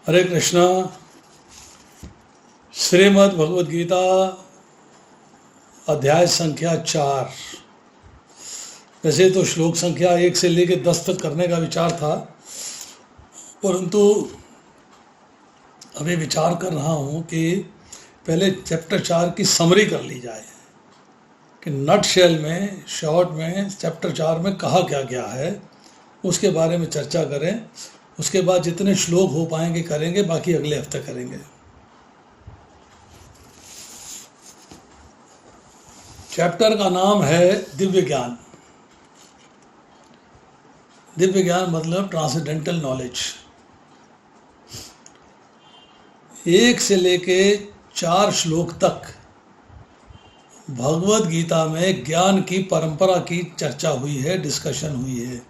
हरे कृष्णा। श्रीमद् भगवद गीता अध्याय संख्या 4। वैसे तो श्लोक संख्या 1 से लेकर 10 तक करने का विचार था, परंतु अभी विचार कर रहा हूँ कि पहले चैप्टर 4 की समरी कर ली जाए कि नट शेल में, शॉर्ट में चैप्टर 4 में कहा क्या गया है, उसके बारे में चर्चा करें। उसके बाद जितने श्लोक हो पाएंगे करेंगे, बाकी अगले हफ्ते करेंगे। चैप्टर का नाम है दिव्य ज्ञान। दिव्य ज्ञान मतलब ट्रांसेंडेंटल नॉलेज। 1 से लेके 4 श्लोक तक भगवद गीता में ज्ञान की परंपरा की चर्चा हुई है, डिस्कशन हुई है।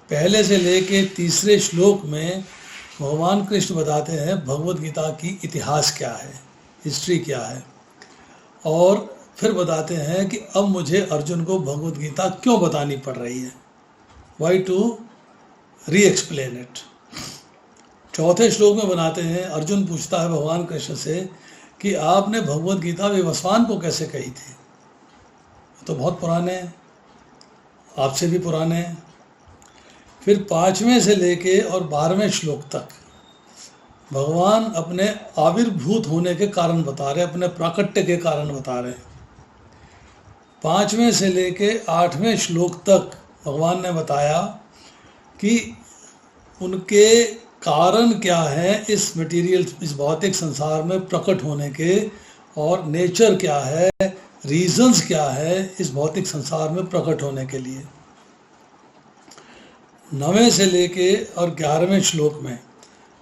पहले से लेके 3 श्लोक में भगवान कृष्ण बताते हैं भगवद गीता की इतिहास क्या है, हिस्ट्री क्या है, और फिर बताते हैं कि अब मुझे अर्जुन को भगवद गीता क्यों बतानी पड़ रही है, why to re explain it. 4 श्लोक में बनाते हैं, अर्जुन पूछता है भगवान कृष्ण से कि आपने भगवद गीता विवस्वान को कैसे कही थी। तो बहुत पुराने हैं, आपसे भी पुराने हैं। फिर 5वें से लेके और 12वें श्लोक तक भगवान अपने आविर्भूत होने के कारण बता रहे, अपने प्राकट्य के कारण बता रहे। 5वें से लेके 8वें श्लोक तक भगवान ने बताया कि उनके कारण क्या है इस मटेरियल, इस भौतिक संसार में प्रकट होने के, और नेचर क्या है, रीजंस क्या है इस भौतिक संसार में प्रकट होने के लिए। 9वें से लेके और 11वें श्लोक में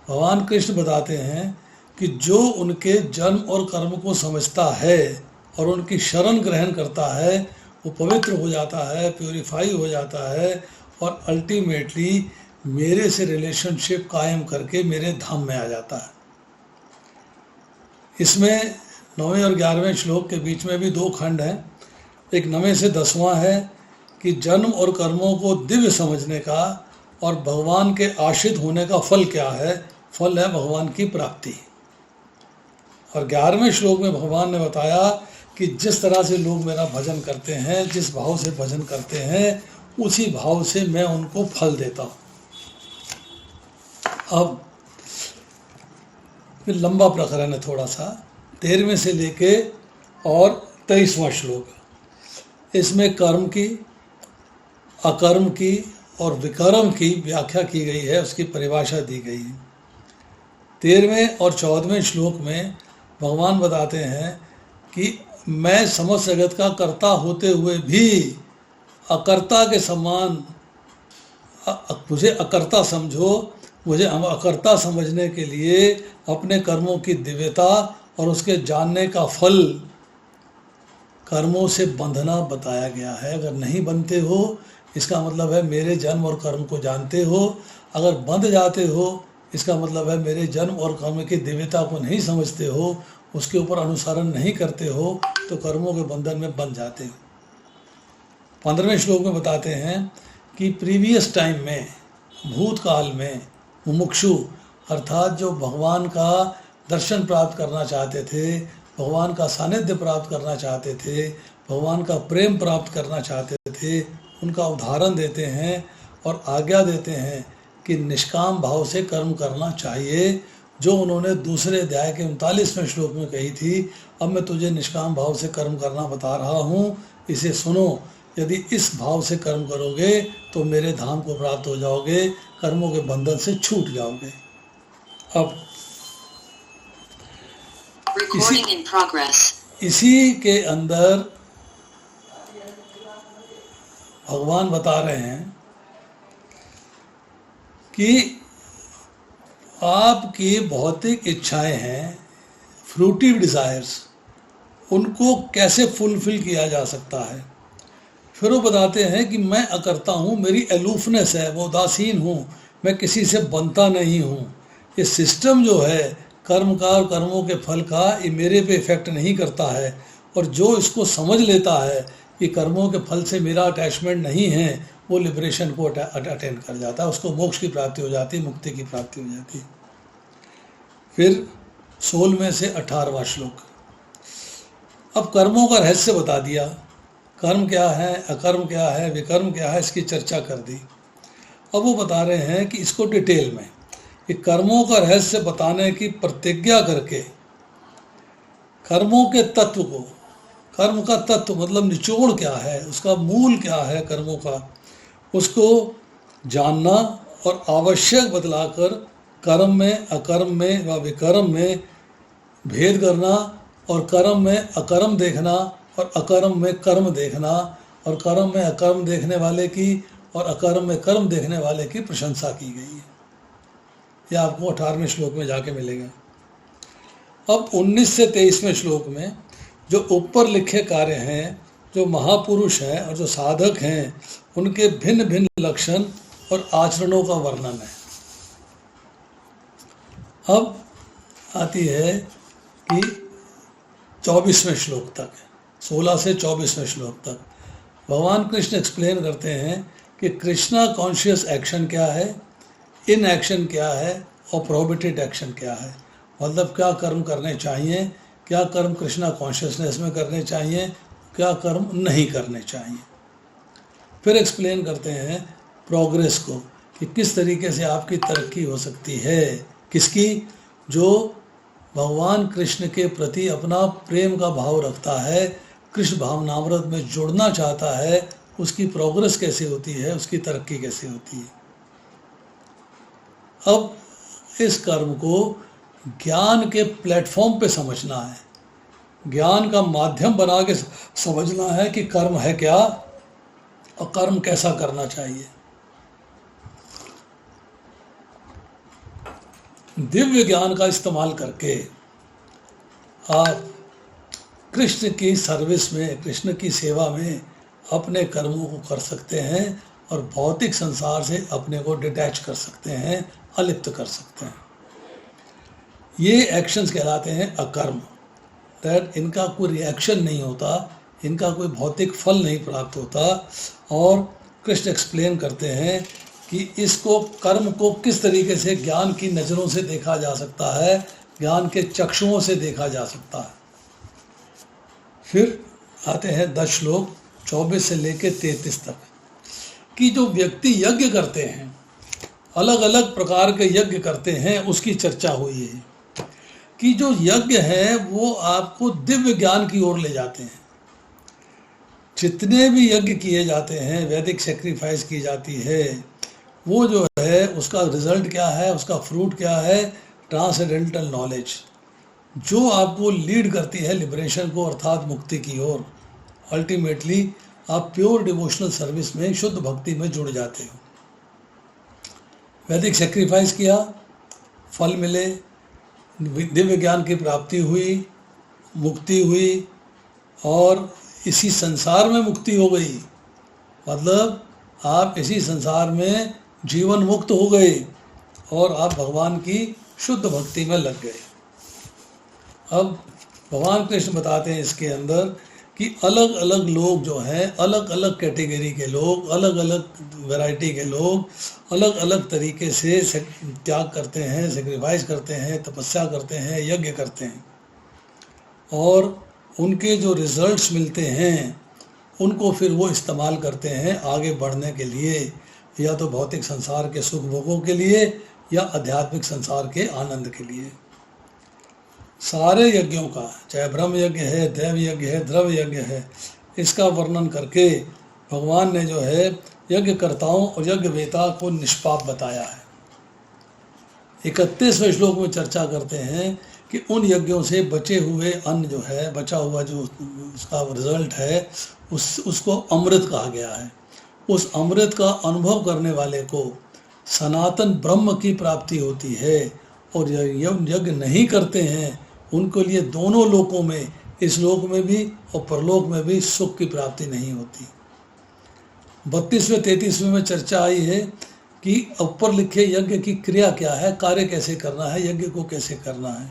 भगवान कृष्ण बताते हैं कि जो उनके जन्म और कर्म को समझता है और उनकी शरण ग्रहण करता है वो पवित्र हो जाता है, प्यूरिफाई हो जाता है, और अल्टीमेटली मेरे से रिलेशनशिप कायम करके मेरे धाम में आ जाता है। इसमें 9वें और 11वें श्लोक के बीच में भी 2 खंड हैं। एक 9वें से 10वां है कि जन्म और कर्मों को दिव्य समझने का और भगवान के आश्रित होने का फल क्या है। फल है भगवान की प्राप्ति। और 11वें श्लोक में भगवान ने बताया कि जिस तरह से लोग मेरा भजन करते हैं, जिस भाव से भजन करते हैं, उसी भाव से मैं उनको फल देता हूँ। अब फिर लंबा प्रकरण है थोड़ा सा, 13वें से लेके और 23वां श्लोक। इसमें कर्म की, अकर्म की और विकर्म की व्याख्या की गई है, उसकी परिभाषा दी गई है। 13वें और 14वें श्लोक में भगवान बताते हैं कि मैं समस्त जगत का कर्ता होते हुए भी अकर्ता के समान मुझे अकर्ता समझो। मुझे अकर्ता समझने के लिए अपने कर्मों की दिव्यता और उसके जानने का फल कर्मों से बंधना बताया गया है। अगर नहीं बनते हो इसका मतलब है मेरे जन्म और कर्म को जानते हो, अगर बंध जाते हो इसका मतलब है मेरे जन्म और कर्म की दिव्यता को नहीं समझते हो, उसके ऊपर अनुसरण नहीं करते हो, तो कर्मों के बंधन में बंध जाते हो। 15वें श्लोक में बताते हैं कि प्रीवियस टाइम में, भूतकाल में मुमुक्षु अर्थात जो भगवान का दर्शन प्राप्त करना चाहते थे, भगवान का सानिध्य प्राप्त करना चाहते थे, भगवान का प्रेम प्राप्त करना चाहते थे, उनका उदाहरण देते हैं और आज्ञा देते हैं कि निष्काम भाव से कर्म करना चाहिए, जो उन्होंने दूसरे अध्याय के 39वें श्लोक में कही थी। अब मैं तुझे निष्काम भाव से कर्म करना बता रहा हूँ, इसे सुनो। यदि इस भाव से कर्म करोगे तो मेरे धाम को प्राप्त हो जाओगे, कर्मों के बंधन से छूट जाओगे। अब इसी के अंदर भगवान बता रहे हैं कि आपकी भौतिक इच्छाएं हैं, फ्रूटिव डिज़ायर्स, उनको कैसे फुलफिल किया जा सकता है। फिर वो बताते हैं कि मैं अकर्ता हूँ, मेरी एलूफनेस है, वो उदासीन हूँ, मैं किसी से बनता नहीं हूँ। ये सिस्टम जो है कर्म का और कर्मों के फल का, ये मेरे पे इफेक्ट नहीं करता है। और जो इसको समझ लेता है कि कर्मों के फल से मेरा अटैचमेंट नहीं है, वो लिबरेशन को अटेंड कर जाता है, उसको मोक्ष की प्राप्ति हो जाती है, मुक्ति की प्राप्ति हो जाती है। फिर 16वें से 18वां श्लोक। अब कर्मों का रहस्य बता दिया, कर्म क्या है, अकर्म क्या है, विकर्म क्या है, इसकी चर्चा कर दी। अब वो बता रहे हैं कि इसको डिटेल में, कि कर्मों का रहस्य बताने की प्रतिज्ञा करके कर्मों के तत्व को, कर्म का तत्व मतलब निचोड़ क्या है, उसका मूल क्या है कर्मों का, उसको जानना और आवश्यक बतलाकर कर्म में अकर्म में व विकर्म में भेद करना, और कर्म में अकर्म देखना और अकर्म में कर्म देखना, और कर्म में अकर्म देखने वाले की और अकर्म में कर्म देखने वाले की प्रशंसा की गई है। यह आपको 18वें श्लोक में जाके मिलेगा। अब 19 से 23वें श्लोक में जो ऊपर लिखे कार्य हैं, जो महापुरुष हैं और जो साधक हैं, उनके भिन्न भिन्न लक्षण और आचरणों का वर्णन है। अब आती है कि 24वें श्लोक तक, 16 से 24वें श्लोक तक भगवान कृष्ण एक्सप्लेन करते हैं कि कृष्णा कॉन्शियस एक्शन क्या है, इन एक्शन क्या है और प्रोहिबिटेड एक्शन क्या है। मतलब क्या कर्म करने चाहिए, क्या कर्म कृष्णा कॉन्शियसनेस में करने चाहिए, क्या कर्म नहीं करने चाहिए। फिर एक्सप्लेन करते हैं प्रोग्रेस को, कि किस तरीके से आपकी तरक्की हो सकती है, किसकी, जो भगवान कृष्ण के प्रति अपना प्रेम का भाव रखता है, कृष्ण भावनामृत में जुड़ना चाहता है, उसकी प्रोग्रेस कैसे होती है, उसकी तरक्की कैसे होती है। अब इस कर्म को ज्ञान के प्लेटफॉर्म पे समझना है, ज्ञान का माध्यम बना के समझना है कि कर्म है क्या और कर्म कैसा करना चाहिए। दिव्य ज्ञान का इस्तेमाल करके आप कृष्ण की सर्विस में, कृष्ण की सेवा में अपने कर्मों को कर सकते हैं और भौतिक संसार से अपने को डिटैच कर सकते हैं, अलिप्त कर सकते हैं। ये एक्शंस कहलाते हैं अकर्म, दैट इनका कोई रिएक्शन नहीं होता, इनका कोई भौतिक फल नहीं प्राप्त होता। और कृष्ण एक्सप्लेन करते हैं कि इसको, कर्म को किस तरीके से ज्ञान की नज़रों से देखा जा सकता है, ज्ञान के चक्षुओं से देखा जा सकता है। फिर आते हैं 10 श्लोक 24 से लेकर 33 तक, कि जो व्यक्ति यज्ञ करते हैं, अलग अलग प्रकार के यज्ञ करते हैं, उसकी चर्चा हुई है कि जो यज्ञ है वो आपको दिव्य ज्ञान की ओर ले जाते हैं। जितने भी यज्ञ किए जाते हैं, वैदिक सेक्रीफाइस की जाती है, वो जो है उसका रिजल्ट क्या है, उसका फ्रूट क्या है, ट्रांसेंडेंटल नॉलेज, जो आपको लीड करती है लिबरेशन को, अर्थात मुक्ति की ओर। अल्टीमेटली आप प्योर डिवोशनल सर्विस में, शुद्ध भक्ति में जुड़ जाते हो। वैदिक सेक्रीफाइस किया, फल मिले, दिव्य ज्ञान की प्राप्ति हुई, मुक्ति हुई, और इसी संसार में मुक्ति हो गई। मतलब आप इसी संसार में जीवन मुक्त हो गए और आप भगवान की शुद्ध भक्ति में लग गए। अब भगवान कृष्ण बताते हैं इसके अंदर कि अलग अलग लोग जो हैं, अलग अलग कैटेगरी के लोग, अलग अलग वैरायटी के लोग, अलग अलग तरीके से त्याग करते हैं, सेक्रीफाइस करते हैं, तपस्या करते हैं, यज्ञ करते हैं, और उनके जो रिजल्ट्स मिलते हैं उनको फिर वो इस्तेमाल करते हैं आगे बढ़ने के लिए, या तो भौतिक संसार के सुख भोगों के लिए या आध्यात्मिक संसार के आनंद के लिए। सारे यज्ञों का, चाहे ब्रह्म यज्ञ है, देव यज्ञ है, द्रव्य यज्ञ है, इसका वर्णन करके भगवान ने जो है यज्ञकर्ताओं और यज्ञवेता को निष्पाप बताया है। 31वें श्लोक में चर्चा करते हैं कि उन यज्ञों से बचे हुए अन्न जो है, बचा हुआ जो उसका रिजल्ट है, उसको अमृत कहा गया है। उस अमृत का अनुभव करने वाले को सनातन ब्रह्म की प्राप्ति होती है, और यज्ञ नहीं करते हैं उनके लिए दोनों लोकों में, इस लोक में भी और परलोक में भी सुख की प्राप्ति नहीं होती। 32वें 33वें में चर्चा आई है कि ऊपर लिखे यज्ञ की क्रिया क्या है, कार्य कैसे करना है, यज्ञ को कैसे करना है।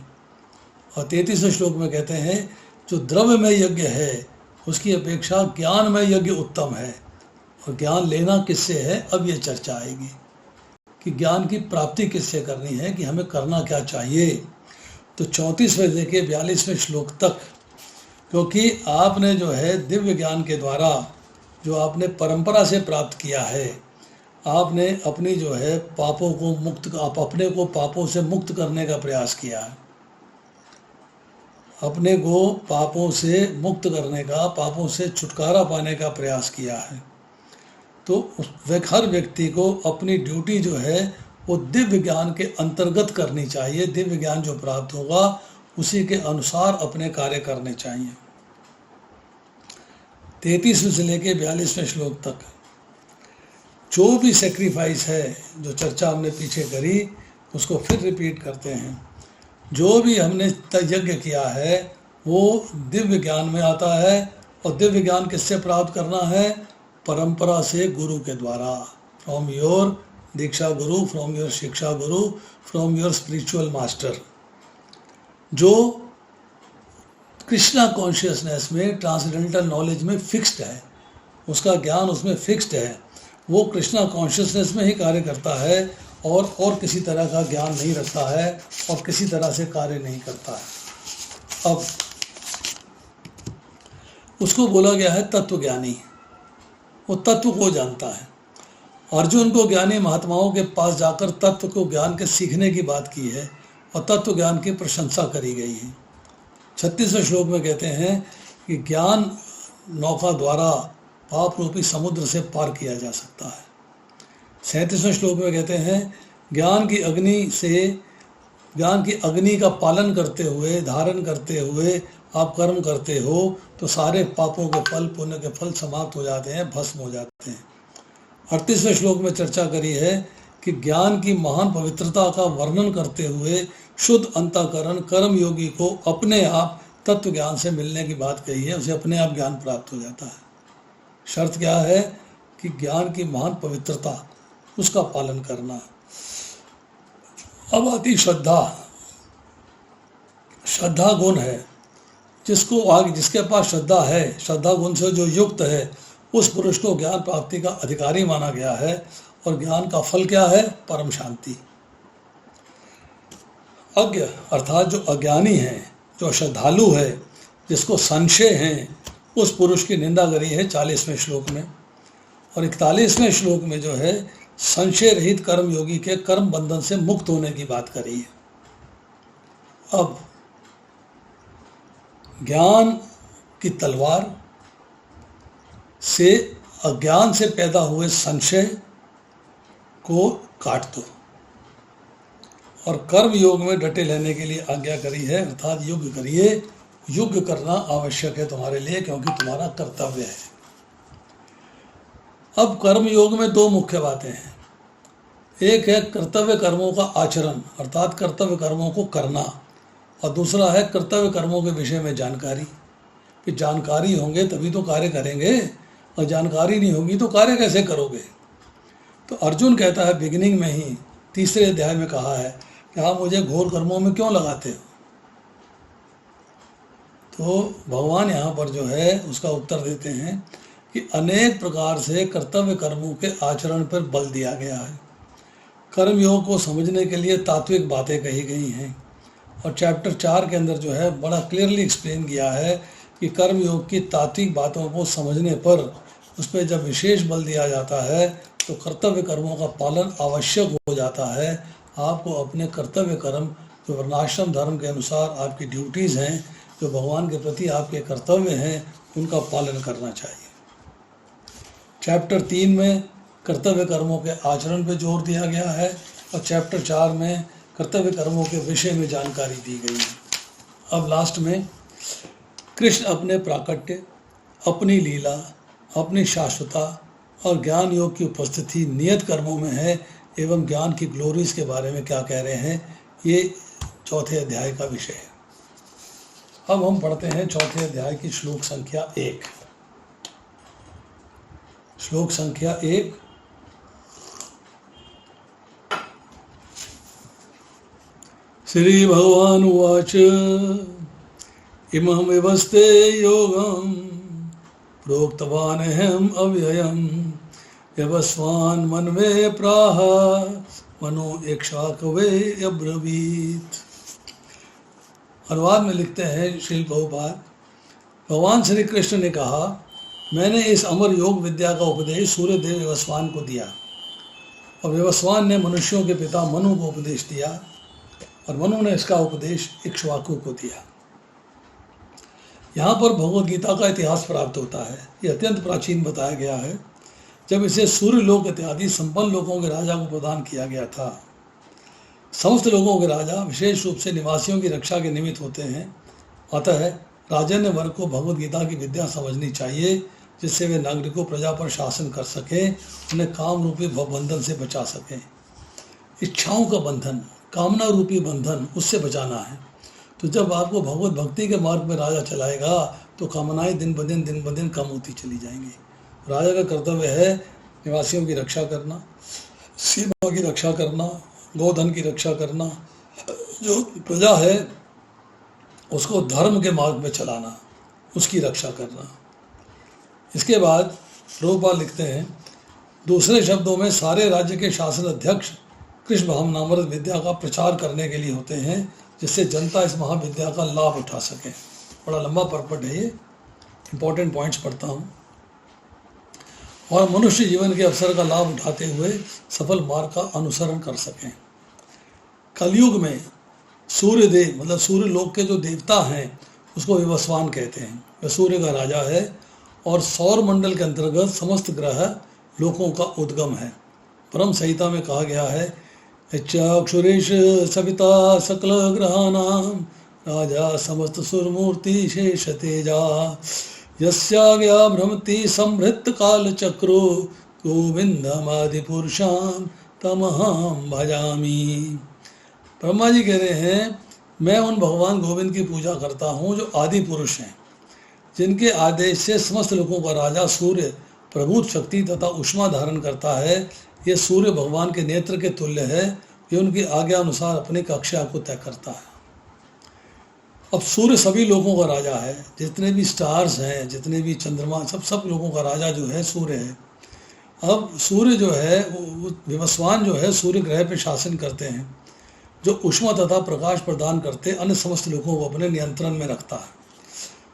और 33वें श्लोक में कहते हैं जो द्रव्य में यज्ञ है उसकी अपेक्षा ज्ञान में यज्ञ उत्तम है। और ज्ञान लेना किससे है, अब ये चर्चा आएगी कि ज्ञान की प्राप्ति किससे करनी है, कि हमें करना क्या चाहिए। तो 34वें से लेके 42वें श्लोक तक, क्योंकि आपने जो है दिव्य ज्ञान के द्वारा जो आपने परंपरा से प्राप्त किया है, आपने अपनी जो है पापों को मुक्त, आप अपने को पापों से मुक्त करने का प्रयास किया है, अपने को पापों से मुक्त करने का, पापों से छुटकारा पाने का प्रयास किया है। तो हर व्यक्ति को अपनी ड्यूटी जो है वो दिव्य ज्ञान के अंतर्गत करनी चाहिए। दिव्य ज्ञान जो प्राप्त होगा उसी के अनुसार अपने कार्य करने चाहिए। 33वें से लेके 42वें श्लोक तक जो भी सेक्रीफाइस है, जो चर्चा हमने पीछे करी, उसको फिर रिपीट करते हैं। जो भी हमने यज्ञ किया है वो दिव्य ज्ञान में आता है, और दिव्य ज्ञान किससे प्राप्त करना है? परंपरा से, गुरु के द्वारा, from your Diksha Guru, from your शिक्षा गुरु, फ्रॉम योर स्पिरिचुअल मास्टर, जो कृष्णा कॉन्शियसनेस में, ट्रांसडेंटल नॉलेज में फिक्स्ड है, उसका ज्ञान उसमें फिक्स्ड है, वो कृष्णा कॉन्शियसनेस में ही कार्य करता है और किसी तरह का ज्ञान नहीं रखता है और किसी तरह से कार्य नहीं करता है। अब उसको बोला गया है तत्वज्ञानी, वो तत्व को जानता है। अर्जुन को ज्ञानी महात्माओं के पास जाकर तत्व को ज्ञान के सीखने की बात की है और तत्व ज्ञान की प्रशंसा करी गई है। 36वें श्लोक में कहते हैं कि ज्ञान नौका द्वारा पाप रूपी समुद्र से पार किया जा सकता है। 37वें श्लोक में कहते हैं ज्ञान की अग्नि का पालन करते हुए, धारण करते हुए आप कर्म करते हो तो सारे पापों के फल, पुण्य के फल समाप्त हो जाते हैं, भस्म हो जाते हैं। 38वें श्लोक में चर्चा करी है कि ज्ञान की महान पवित्रता का वर्णन करते हुए शुद्ध अंतःकरण कर्म योगी को अपने आप तत्व ज्ञान से मिलने की बात कही है, उसे अपने आप ज्ञान प्राप्त हो जाता है। शर्त क्या है? कि ज्ञान की महान पवित्रता, उसका पालन करना। अब आती श्रद्धा। श्रद्धा गुण है, जिसके पास श्रद्धा है, श्रद्धा गुण से जो युक्त है, उस पुरुष को ज्ञान प्राप्ति का अधिकारी माना गया है। और ज्ञान का फल क्या है? परम शांति। अज्ञ अर्थात जो अज्ञानी है, जो श्रद्धालु है, जिसको संशय है, उस पुरुष की निंदा करी है 40वें श्लोक में। और 41वें श्लोक में जो है संशय रहित कर्म योगी के कर्म बंधन से मुक्त होने की बात करी है। अब ज्ञान की तलवार से अज्ञान से पैदा हुए संशय को काट दो और कर्म योग में डटे रहने के लिए आज्ञा करी है, अर्थात युग करिए। युग करना आवश्यक है तुम्हारे लिए, क्योंकि तुम्हारा कर्तव्य है। अब कर्म योग में दो मुख्य बातें हैं। एक है कर्तव्य कर्मों का आचरण, अर्थात कर्तव्य कर्मों को करना, और दूसरा है कर्तव्य कर्मों के विषय में जानकारी। कि जानकारी होंगे तभी तो कार्य करेंगे, और जानकारी नहीं होगी तो कार्य कैसे करोगे? तो अर्जुन कहता है बिगिनिंग में ही 3रे अध्याय में कहा है कि आप मुझे घोर कर्मों में क्यों लगाते हो? तो भगवान यहाँ पर जो है उसका उत्तर देते हैं कि अनेक प्रकार से कर्तव्य कर्मों के आचरण पर बल दिया गया है। कर्मयोग को समझने के लिए तात्विक बातें कही गई हैं, और चैप्टर 4 के अंदर जो है बड़ा क्लियरली एक्सप्लेन किया है कि कर्मयोग की तात्विक बातों को समझने पर उस पर जब विशेष बल दिया जाता है तो कर्तव्य कर्मों का पालन आवश्यक हो जाता है। आपको अपने कर्तव्य कर्म, जो वर्णाश्रम धर्म के अनुसार आपकी ड्यूटीज़ हैं, जो भगवान के प्रति आपके कर्तव्य हैं, उनका पालन करना चाहिए। चैप्टर 3 में कर्तव्य कर्मों के आचरण पर जोर दिया गया है, और चैप्टर 4 में कर्तव्य कर्मों के विषय में जानकारी दी गई है। अब लास्ट में कृष्ण अपने प्राकट्य, अपनी लीला, अपनी शाश्वता और ज्ञान योग की उपस्थिति नियत कर्मों में है, एवं ज्ञान की ग्लोरीज के बारे में क्या कह रहे हैं, ये 4थे अध्याय का विषय है। अब हम पढ़ते हैं 4थे अध्याय की श्लोक संख्या 1। श्लोक संख्या 1। श्री भगवान उवाच इमं विवस्ते योगं प्रोक्तवानहम् अव्ययम् यवस्वान् मन्वे प्राह मनो इक्ष्वाकवे अब्रवीत्। अनुवाद में लिखते हैं श्रील प्रभुपाद, भगवान श्री कृष्ण ने कहा, मैंने इस अमर योग विद्या का उपदेश सूर्यदेव विवस्वान को दिया और विवस्वान ने मनुष्यों के पिता मनु को उपदेश दिया और मनु ने इसका उपदेश इक्ष्वाकु को दिया। यहाँ पर भगवद गीता का इतिहास प्राप्त होता है। ये अत्यंत प्राचीन बताया गया है, जब इसे सूर्य लोक इत्यादि संपन्न लोगों के राजा को प्रदान किया गया था। समस्त लोगों के राजा विशेष रूप से निवासियों की रक्षा के निमित्त होते हैं, अतः राजन्य वर्ग को भगवद गीता की विद्या समझनी चाहिए, जिससे वे नागरिकों प्रजा पर शासन कर सकें, उन्हें काम रूपी भवबंधन से बचा सकें। इच्छाओं का बंधन, कामना रूपी बंधन, उससे बचाना है। तो जब आपको भगवत भक्ति के मार्ग में राजा चलाएगा तो कामनाएं दिन ब दिन कम होती चली जाएंगी। राजा का कर्तव्य है निवासियों की रक्षा करना, सीमा की रक्षा करना, गोधन की रक्षा करना, जो प्रजा है उसको धर्म के मार्ग में चलाना, उसकी रक्षा करना। इसके बाद प्रभुपाद लिखते हैं, दूसरे शब्दों में सारे राज्य के शासन अध्यक्ष कृष्ण भावनामृत विद्या का प्रचार करने के लिए होते हैं, जिससे जनता इस महाविद्या का लाभ उठा सके। बड़ा लंबा पर्पट है ये, इंपॉर्टेंट पॉइंट्स पढ़ता हूँ। और मनुष्य जीवन के अवसर का लाभ उठाते हुए सफल मार्ग का अनुसरण कर सकें। कलयुग में सूर्यदेव मतलब सूर्य लोक के जो देवता हैं उसको विवस्वान कहते हैं। वह सूर्य का राजा है और सौर मंडल के अंतर्गत समस्त ग्रह लोकों का उद्गम है। परम संहिता में कहा गया है, इच्छाक्षुरेश सविता सकल ग्रहाणाम राजा समस्त सुरमूर्ति शेष तेजा यस्याज्ञा भ्रमति संभृत काल चक्रो गोविंदमादि पुरुषाम तमहम भजामी। ब्रह्मा जी कह रहे हैं, मैं उन भगवान गोविंद की पूजा करता हूँ जो आदि पुरुष हैं, जिनके आदेश से समस्त लोगों का राजा सूर्य प्रभुत शक्ति तथा उष्मा धारण करता है। ये सूर्य भगवान के नेत्र के तुल्य है, ये उनकी आज्ञा अनुसार अपनी कक्षा को तय करता है। अब सूर्य सभी लोगों का राजा है, जितने भी स्टार्स हैं, जितने भी चंद्रमा, सब लोगों का राजा जो है सूर्य है। अब सूर्य जो है विवस्वान जो है सूर्य ग्रह पे शासन करते हैं, जो उष्मा तथा प्रकाश प्रदान करते अन्य समस्त लोगों को अपने नियंत्रण में रखता है।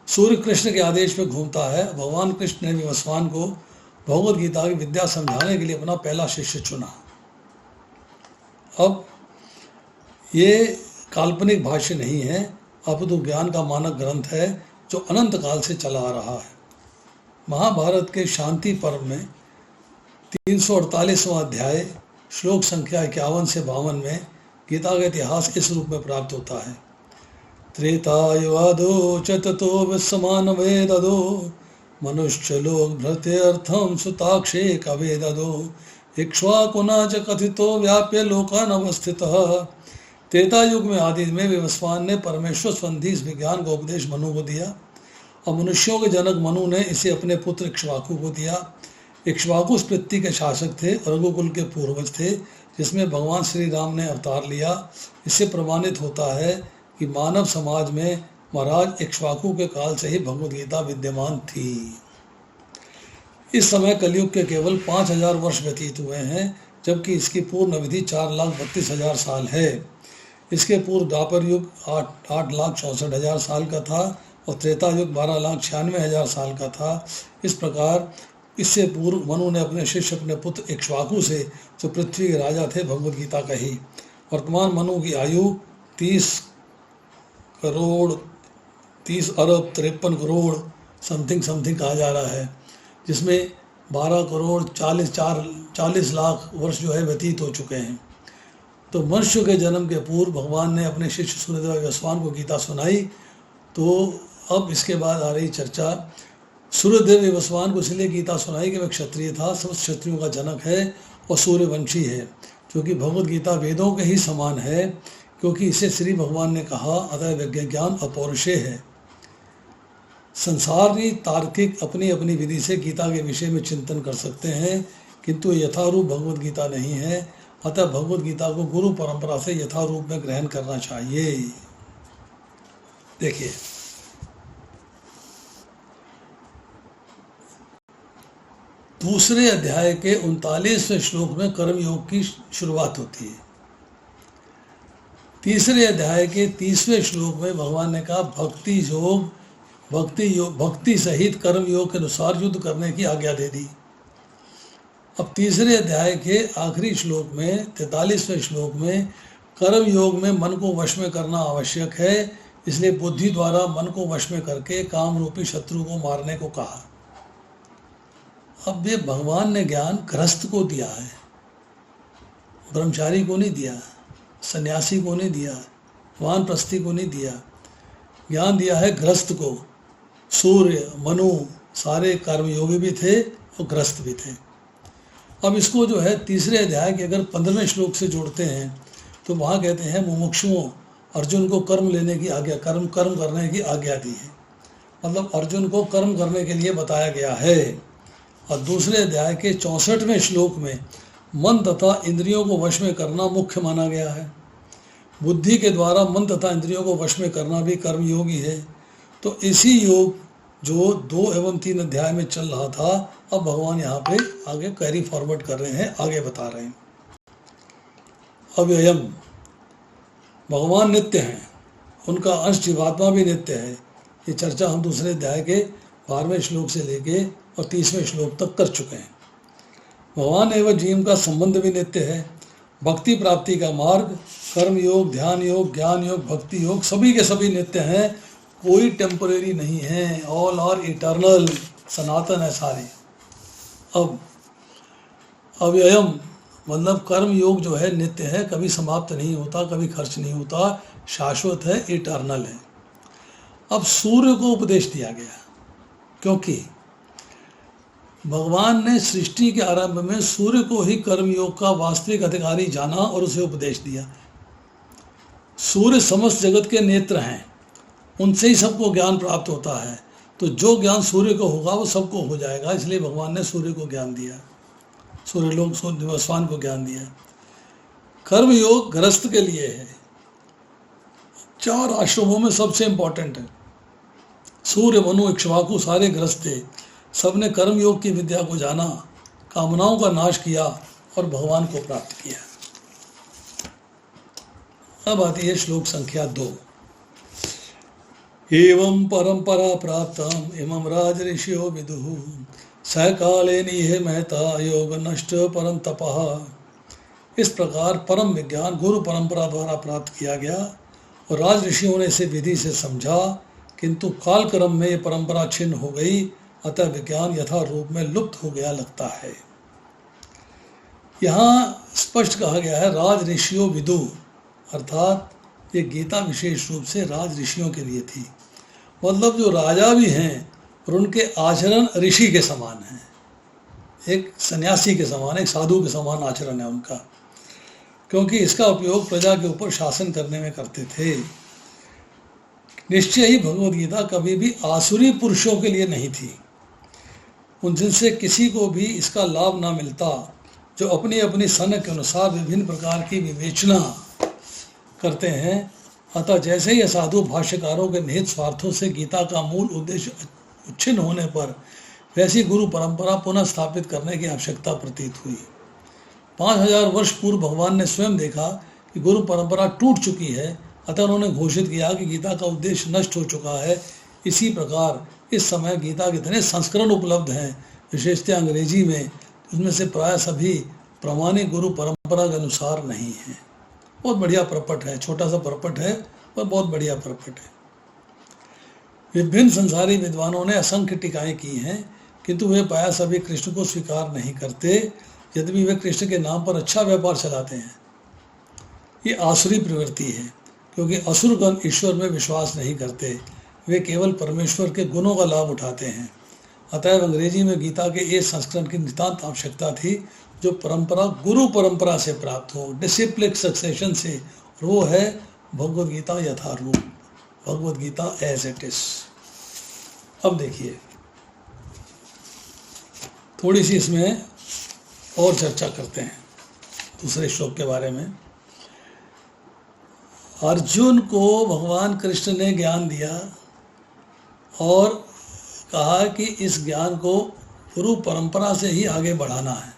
सूर्य कृष्ण के आदेश पे घूमता है। भगवान कृष्ण ने विवस्वान को भगवद गीता की विद्या समझाने के लिए अपना पहला शिष्य चुना। अब ये काल्पनिक भाष्य नहीं है, अपितु ज्ञान का मानक ग्रंथ है जो अनंत काल से चला आ रहा है। महाभारत के शांति पर्व में 348वां अध्याय श्लोक संख्या 51 से 52 में गीता का इतिहास इस रूप में प्राप्त होता है। त्रेतायुवादो च ततो विस्समान वेददो मनुष्य लोक भृत्यर्थम सुताक्षे कवेददो इक्ष्वाकुना च कथितो व्याप्य लोकान अवस्थितः। त्रेता युग में आदि में विवस्वान ने परमेश्वर संबंधी इस विज्ञान का उपदेश मनु को दिया और मनुष्यों के जनक मनु ने इसे अपने पुत्र इक्ष्वाकु को दिया। इक्ष्वाकु पृथ्वी के शासक थे और रघुकुल के पूर्वज थे, जिसमें भगवान श्री राम ने अवतार लिया। इससे प्रमाणित होता है कि मानव समाज में महाराज इक्ष्वाकु के काल से ही भगवद गीता विद्यमान थी। इस समय कलयुग के केवल 5000 वर्ष व्यतीत हुए हैं, जबकि इसकी पूर्ण अवधि 4,32,000 साल है। इसके पूर्व द्वापर युग 8,64,000 साल का था और त्रेता युग 12,96,000 साल का था। इस प्रकार इससे पूर्व मनु ने अपने शिष्य अपने पुत्र इक्ष्वाकु से, जो पृथ्वी के राजा थे, भगवद गीता कही। वर्तमान मनु की आयु 30 अरब 53 करोड़ समथिंग कहा जा रहा है, जिसमें 12 करोड़ 40 लाख वर्ष जो है व्यतीत हो चुके हैं। तो मनुष्य के जन्म के पूर्व भगवान ने अपने शिष्य सूर्यदेव विवस्वान को गीता सुनाई। तो अब इसके बाद आ रही चर्चा, सूर्यदेव विवस्वान को इसलिए गीता सुनाई कि वह क्षत्रिय था, समस्त क्षत्रियों का जनक है और सूर्यवंशी है, क्योंकि भगवद गीता वेदों के ही समान है, क्योंकि इसे श्री भगवान ने कहा, अतः विज्ञान अपौरुषेय है। संसारी तार्किक अपनी अपनी विधि से गीता के विषय में चिंतन कर सकते हैं, किंतु यथारूप भगवद गीता नहीं है। अतः भगवद गीता को गुरु परंपरा से यथारूप में ग्रहण करना चाहिए। देखिए, दूसरे अध्याय के 39वें श्लोक में कर्मयोग की शुरुआत होती है। तीसरे अध्याय के 30वें श्लोक में भगवान ने कहा भक्ति सहित कर्म योग के अनुसार युद्ध करने की आज्ञा दे दी। अब तीसरे अध्याय के आखिरी श्लोक में 43वें श्लोक में कर्म योग में मन को वश में करना आवश्यक है, इसलिए बुद्धि द्वारा मन को वश में करके काम रूपी शत्रु को मारने को कहा। अब ये भगवान ने ज्ञान गृहस्थ को दिया है, ब्रह्मचारी को नहीं दिया, सन्यासी को नहीं दिया, वानप्रस्थी को नहीं दिया। ज्ञान दिया है गृहस्थ को। सूर्य, मनु सारे कर्मयोगी भी थे और गृहस्थ भी थे। अब इसको जो है तीसरे अध्याय के अगर 15वें श्लोक से जोड़ते हैं तो वहाँ कहते हैं मुमुक्षुओं, अर्जुन को कर्म लेने की आज्ञा, कर्म करने की आज्ञा दी है। मतलब अर्जुन को कर्म करने के लिए बताया गया है। और दूसरे अध्याय के 64वें श्लोक में मन तथा इंद्रियों को वश में करना मुख्य माना गया है। बुद्धि के द्वारा मन तथा इंद्रियों को वश में करना भी कर्मयोग ही है। तो इसी योग जो 2 एवं 3 अध्याय में चल रहा था, अब भगवान यहाँ पे आगे कैरी फॉरवर्ड कर रहे हैं, आगे बता रहे हैं। अव्ययम, भगवान नित्य हैं, उनका अंश जीवात्मा भी नित्य है। ये चर्चा हम दूसरे अध्याय के 12वें श्लोक से लेके और 30वें श्लोक तक कर चुके हैं। भगवान एवं जीव का संबंध भी नित्य है। भक्ति प्राप्ति का मार्ग, कर्म योग, ध्यान योग, ज्ञान योग, भक्ति योग सभी के सभी नित्य हैं, कोई टेम्परेरी नहीं है, ऑल आर इटर्नल, सनातन है सारे। अब अव्ययम मतलब कर्म योग जो है नित्य है, कभी समाप्त नहीं होता, कभी खर्च नहीं होता, शाश्वत है, इटर्नल है। अब सूर्य को उपदेश दिया गया क्योंकि भगवान ने सृष्टि के आरंभ में सूर्य को ही कर्मयोग का वास्तविक अधिकारी जाना और उसे उपदेश दिया। सूर्य समस्त जगत के नेत्र हैं, उनसे ही सबको ज्ञान प्राप्त होता है। तो जो ज्ञान सूर्य को होगा वो सबको हो जाएगा, इसलिए भगवान ने सूर्य को ज्ञान दिया, सूर्य लोग दिवसवान को ज्ञान दिया। कर्मयोग गृहस्थ के लिए है, 4 आश्रमों में सबसे इंपॉर्टेंट है। सूर्य, मनु, इक्ष्वाकु सारे गृहस्थ थे, सबने कर्मयोग की विद्या को जाना, कामनाओं का नाश किया और भगवान को प्राप्त किया। अब आती है श्लोक संख्या 2। एवं परंपरा प्राप्तम इमं राज ऋषियो विदुः सकाले निहे महता योग नष्ट परम तपः। इस प्रकार परम विज्ञान गुरु परंपरा द्वारा प्राप्त किया गया और राज ऋषियों ने इसे विधि से समझा, किंतु कालक्रम में ये परंपरा छिन्न हो गई, अतः विज्ञान यथा रूप में लुप्त हो गया लगता है। यहाँ स्पष्ट कहा गया है राज ऋषियों विदु, अर्थात ये गीता विशेष रूप से राज ऋषियों के लिए थी। मतलब जो राजा भी हैं और उनके आचरण ऋषि के समान हैं, एक सन्यासी के समान, एक साधु के समान आचरण है उनका, क्योंकि इसका उपयोग प्रजा के ऊपर शासन करने में करते थे। निश्चय ही भगवद गीता कभी भी आसुरी पुरुषों के लिए नहीं थी, उनसे किसी को भी इसका लाभ ना मिलता, जो अपनी अपनी सन के अनुसार विभिन्न प्रकार की विवेचना करते हैं। अतः जैसे ही असाधु भाष्यकारों के निहित स्वार्थों से गीता का मूल उद्देश्य उच्छिन्न होने पर वैसी गुरु परंपरा पुनः स्थापित करने की आवश्यकता प्रतीत हुई। 5000 वर्ष पूर्व भगवान ने स्वयं देखा कि गुरु परंपरा टूट चुकी है, अतः उन्होंने घोषित किया कि गीता का उद्देश्य नष्ट हो चुका है। इसी प्रकार इस समय गीता के इतने संस्करण उपलब्ध हैं, विशेषतः अंग्रेजी में, उसमें से प्राय सभी प्रामाणिक गुरु परंपरा के अनुसार नहीं हैं। बहुत बढ़िया प्रपट है, छोटा सा प्रपट है पर बहुत बढ़िया प्रपट है। विभिन्न संसारी विद्वानों ने असंख्य टीकाएं की हैं, किंतु वे प्राय सभी कृष्ण को स्वीकार नहीं करते, यद्यपि वे कृष्ण के नाम पर अच्छा व्यापार चलाते हैं। ये आसुरी प्रवृत्ति है, क्योंकि असुरगण ईश्वर में विश्वास नहीं करते, वे केवल परमेश्वर के गुणों का लाभ उठाते हैं। अतएव अंग्रेजी में गीता के एक संस्करण की नितांत आवश्यकता थी, जो परंपरा गुरु परंपरा से प्राप्त हो, डिसिप्लिक सक्सेशन से, और वो है Bhagavad Gita Yatharoop, Bhagavad Gita as it is. अब देखिए थोड़ी सी इसमें और चर्चा करते हैं दूसरे श्लोक के बारे में। अर्जुन को भगवान कृष्ण ने ज्ञान दिया और कहा कि इस ज्ञान को गुरु परंपरा से ही आगे बढ़ाना है।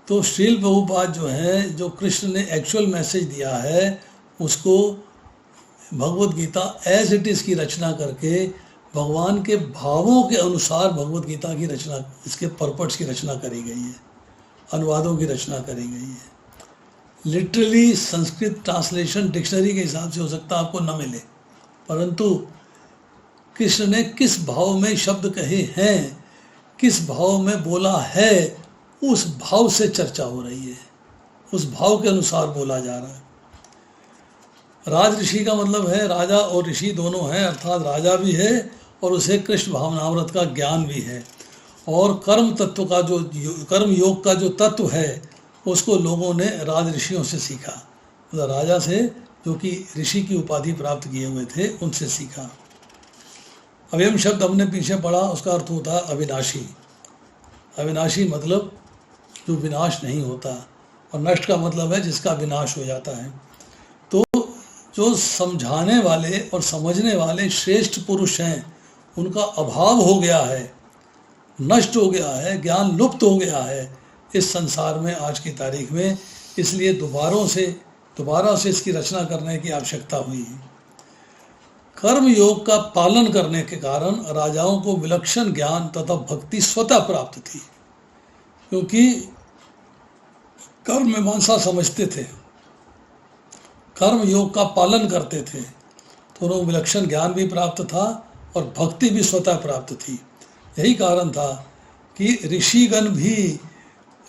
तो श्रील प्रभुपाद जो है, जो कृष्ण ने एक्चुअल मैसेज दिया है उसको Bhagavad Gita as it is की रचना करके भगवान के भावों के अनुसार भगवत गीता की रचना, इसके पर्पट्स की रचना करी गई है, अनुवादों की रचना करी गई है। लिटरली संस्कृत ट्रांसलेशन डिक्शनरी के हिसाब से हो सकता है आपको न मिले, परंतु कृष्ण ने किस भाव में शब्द कहे हैं, किस भाव में बोला है, उस भाव से चर्चा हो रही है, उस भाव के अनुसार बोला जा रहा है। राज ऋषि का मतलब है राजा और ऋषि दोनों हैं, अर्थात राजा भी है और उसे कृष्ण भावनामृत का ज्ञान भी है। और कर्म तत्व का जो कर्म योग का जो तत्व है उसको लोगों ने राज ऋषियों से सीखा, मतलब राजा से जो कि ऋषि की उपाधि प्राप्त किए हुए थे उनसे सीखा। अव्ययम शब्द हमने पीछे पढ़ा, उसका अर्थ होता है अविनाशी। अविनाशी मतलब जो विनाश नहीं होता, और नष्ट का मतलब है जिसका विनाश हो जाता है। तो जो समझाने वाले और समझने वाले श्रेष्ठ पुरुष हैं उनका अभाव हो गया है, नष्ट हो गया है, ज्ञान लुप्त हो गया है इस संसार में आज की तारीख में। इसलिए दोबारा से इसकी रचना करने की आवश्यकता हुई। कर्म योग का पालन करने के कारण राजाओं को विलक्षण ज्ञान तथा भक्ति स्वतः प्राप्त थी, क्योंकि कर्म मीमांसा समझते थे, कर्म योग का पालन करते थे, तो उन्हें विलक्षण ज्ञान भी प्राप्त था और भक्ति भी स्वतः प्राप्त थी। यही कारण था कि ऋषिगण भी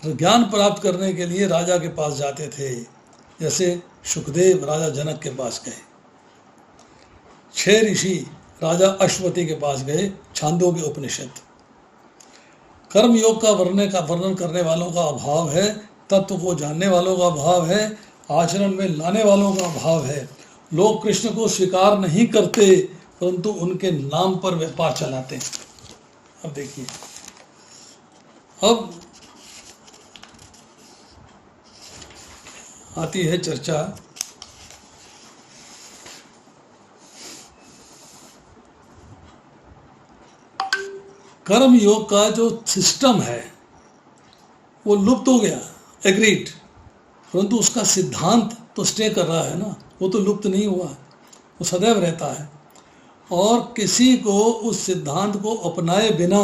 ज्ञान प्राप्त करने के लिए राजा के पास जाते थे। जैसे सुखदेव राजा जनक के पास गए, 6 ऋषि राजा अश्वती के पास गए, छांदोग्य उपनिषद। कर्म योग का वर्णन करने वालों का अभाव है, तत्व को जानने वालों का अभाव है, आचरण में लाने वालों का अभाव है। लोग कृष्ण को स्वीकार नहीं करते परंतु उनके नाम पर व्यापार चलाते हैं। अब देखिए, अब आती है चर्चा कर्म योग का जो सिस्टम है वो लुप्त हो गया, एग्रीड, परंतु उसका सिद्धांत तो स्टे कर रहा है ना, वो तो लुप्त नहीं हुआ, वो सदैव रहता है। और किसी को उस सिद्धांत को अपनाए बिना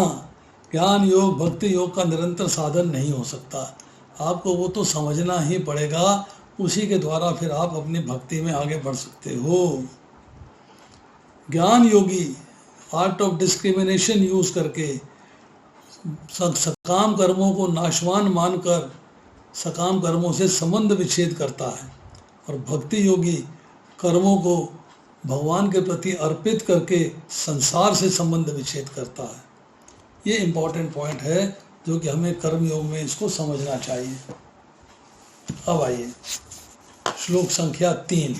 ज्ञान योग भक्ति योग का निरंतर साधन नहीं हो सकता। आपको वो तो समझना ही पड़ेगा, उसी के द्वारा फिर आप अपनी भक्ति में आगे बढ़ सकते हो। ज्ञान योगी आर्ट ऑफ डिस्क्रिमिनेशन यूज करके सकाम कर्मों को नाशवान मानकर सकाम कर्मों से संबंध विच्छेद करता है, और भक्ति योगी कर्मों को भगवान के प्रति अर्पित करके संसार से संबंध विच्छेद करता है। ये इम्पोर्टेंट पॉइंट है जो कि हमें कर्म योग में इसको समझना चाहिए। अब आइए श्लोक संख्या 3।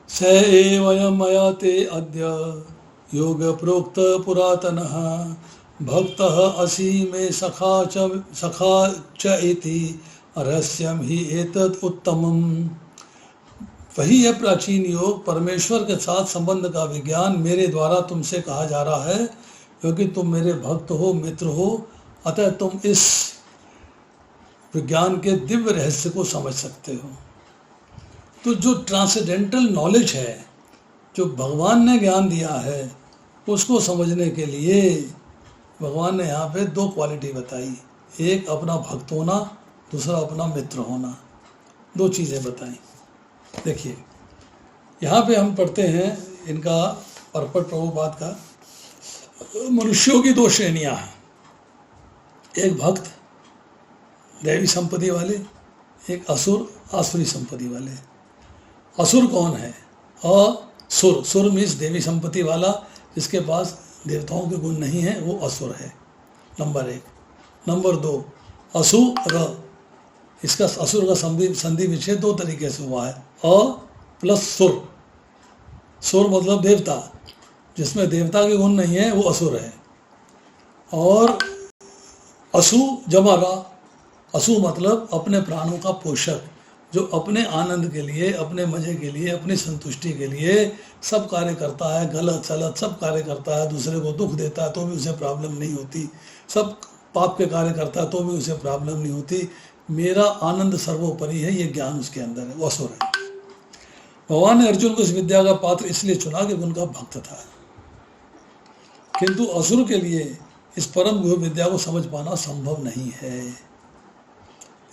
स एवं मया ते अद्य योग प्रोक्त पुरातनः भक्तः असि मे सखा च इति रहस्यम ही एतत् उत्तमम्। वही है प्राचीन योग, परमेश्वर के साथ संबंध का विज्ञान मेरे द्वारा तुमसे कहा जा रहा है, क्योंकि तुम मेरे भक्त हो, मित्र हो, अतः तुम इस विज्ञान के दिव्य रहस्य को समझ सकते हो। तो जो ट्रांसेंडेंटल नॉलेज है, जो भगवान ने ज्ञान दिया है, उसको समझने के लिए भगवान ने यहाँ पे 2 क्वालिटी बताई। एक अपना भक्त होना, दूसरा अपना मित्र होना। 2 चीज़ें बताई। देखिए, यहाँ पे हम पढ़ते हैं इनका पर्पट प्रभुपाद का, मनुष्यों की 2 श्रेणियाँ हैं। एक भक्त दैवी संपत्ति वाले, एक असुर आसुरी संपत्ति वाले। असुर कौन है? असुर, सुर मीन्स देवी संपत्ति वाला, जिसके पास देवताओं के गुण नहीं है, वो असुर है, नंबर 1। नंबर 2, असुर। इसका असुर का संधि विच्छेद 2 तरीके से हुआ है, अ प्लस सुर। सुर मतलब देवता, जिसमें देवता के गुण नहीं है वो असुर है। और असु जमा रा, असु मतलब अपने प्राणों का पोषक, जो अपने आनंद के लिए, अपने मजे के लिए, अपनी संतुष्टि के लिए सब कार्य करता है, गलत सलत सब कार्य करता है, दूसरे को दुख देता है तो भी उसे प्रॉब्लम नहीं होती, सब पाप के कार्य करता है तो भी उसे प्रॉब्लम नहीं होती। मेरा आनंद सर्वोपरि है, ये ज्ञान उसके अंदर है, वो असुर है। भगवान ने अर्जुन को इस विद्या का पात्र इसलिए चुना कि उनका भक्त था, किंतु असुर के लिए इस परम गुह्य विद्या को समझ पाना संभव नहीं है।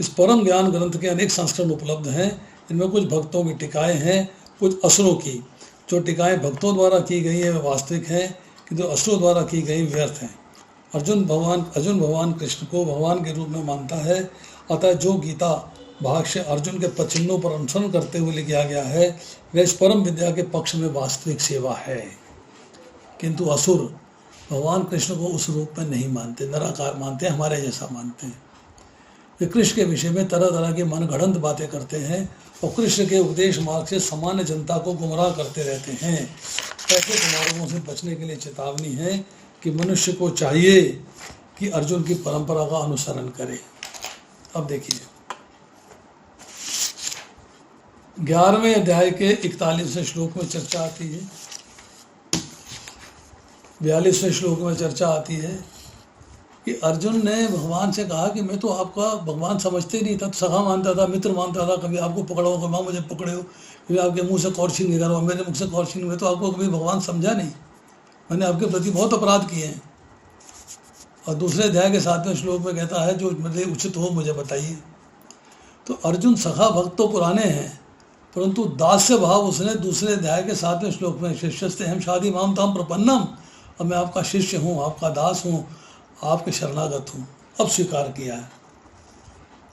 इस परम ज्ञान ग्रंथ के अनेक संस्करण उपलब्ध हैं। इनमें कुछ भक्तों की टीकाएं हैं, कुछ असुरों की। जो टीकाएं भक्तों द्वारा की गई है वे वास्तविक हैं, किंतु असुरों द्वारा की गई व्यर्थ हैं। अर्जुन भगवान कृष्ण को भगवान के रूप में मानता है। अतः जो गीता भाष्य अर्जुन के पचिन्हों पर अनुसरण करते हुए लिखा गया है वह इस परम विद्या के पक्ष में वास्तविक सेवा है। किंतु असुर भगवान कृष्ण को उस रूप में नहीं मानते, निराकार मानते हैं, हमारे जैसा मानते हैं। वे कृष्ण के विषय में तरह तरह की मनगढ़ंत बातें करते हैं और कृष्ण के उपदेश मार्ग से सामान्य जनता को गुमराह करते रहते हैं। ऐसे कुमार्गों से बचने के लिए चेतावनी है कि मनुष्य को चाहिए कि अर्जुन की परंपरा का अनुसरण करे। अब देखिए 11वें अध्याय के 41वें श्लोक में चर्चा आती है, 42वें श्लोक में चर्चा आती है कि अर्जुन ने भगवान से कहा कि मैं तो आपका भगवान समझते नहीं था, सखा मानता था, मित्र मानता था। कभी आपको पकड़ो, कभी मुझे पकड़े हो, कभी आपके मुंह से कौरछी निकालो, मेरे मुख से कौरछी, मैं तो आपको कभी भगवान समझा नहीं, मैंने आपके प्रति बहुत अपराध किए हैं। और दूसरे अध्याय के 7वें श्लोक में कहता है जो मेरे उचित हो मुझे बताइए। तो अर्जुन सखा भक्त तो पुराने हैं, परंतु दास्य भाव उसने दूसरे अध्याय के 7वें श्लोक में शिष्यस्ते हम शादी माम ताम प्रपन्नम, और मैं आपका शिष्य हूँ, आपका दास हूँ, आपके शरणागत हूँ, अब स्वीकार किया है।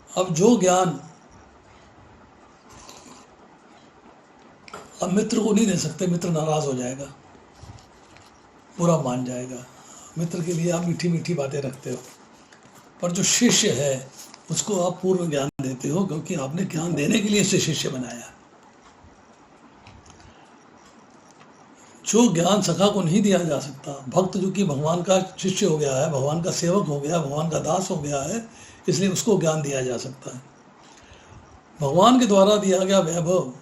अब जो ज्ञान अब मित्र को नहीं दे सकते, मित्र नाराज हो जाएगा, बुरा मान जाएगा। मित्र के लिए आप मीठी मीठी बातें रखते हो, पर जो शिष्य है उसको आप पूर्ण ज्ञान देते हो, क्योंकि आपने ज्ञान देने के लिए उसे शिष्य बनाया। जो ज्ञान सखा को नहीं दिया जा सकता, भक्त जो कि भगवान का शिष्य हो गया है, भगवान का सेवक हो गया, भगवान का दास हो गया है, इसलिए उसको ज्ञान दिया जा सकता है। भगवान के द्वारा दिया गया वैभव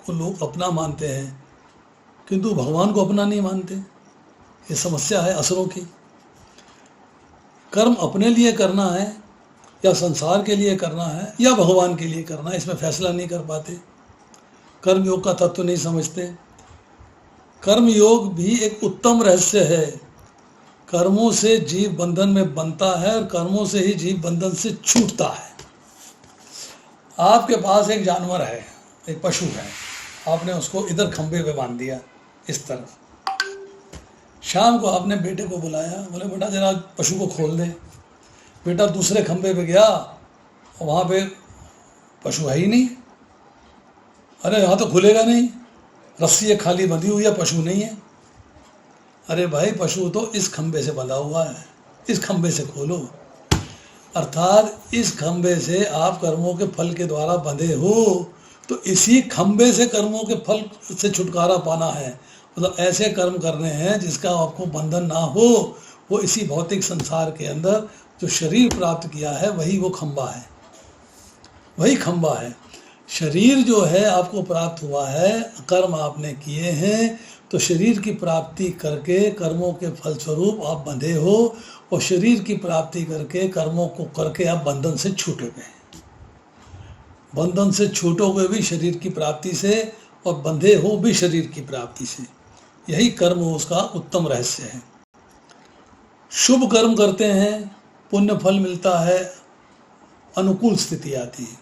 को लोग अपना मानते हैं, किंतु भगवान को अपना नहीं मानते। ये समस्या है असुरों की। कर्म अपने लिए करना है या संसार के लिए करना है या भगवान के लिए करना है, इसमें फैसला नहीं कर पाते। कर्म योग का तत्व नहीं समझते। कर्म योग भी एक उत्तम रहस्य है। कर्मों से जीव बंधन में बनता है और कर्मों से ही जीव बंधन से छूटता है। आपके पास एक जानवर है, एक पशु है, आपने उसको इधर खंबे पे बांध दिया इस तरफ। शाम को आपने बेटे को बुलाया, बोले बेटा जरा पशु को खोल दे। बेटा दूसरे खंबे पे गया, वहाँ पे पशु है ही नहीं। अरे यहाँ तो खुलेगा नहीं, रस्सी है खाली बंधी हुई है, पशु नहीं है। अरे भाई पशु तो इस खंबे से बंधा हुआ है, इस खंबे से खोलो। अर्थात इस खंबे से आप कर्मों के फल के द्वारा बंधे हो, तो इसी खंबे से कर्मों के फल से छुटकारा पाना है। मतलब ऐसे कर्म करने हैं जिसका आपको बंधन ना हो। वो इसी भौतिक संसार के अंदर जो शरीर प्राप्त किया है वही वो खंबा है, वही खंबा है। शरीर जो है आपको प्राप्त हुआ है, कर्म आपने किए हैं, तो शरीर की प्राप्ति करके कर्मों के फलस्वरूप आप बंधे हो, और शरीर की प्राप्ति करके कर्मों को करके आप बंधन से छूटोगे। बंधन से छूटोगे भी शरीर की प्राप्ति से, और बंधे हो भी शरीर की प्राप्ति से। यही कर्म उसका उत्तम रहस्य है। शुभ कर्म करते हैं, पुण्य फल मिलता है, अनुकूल स्थिति आती है।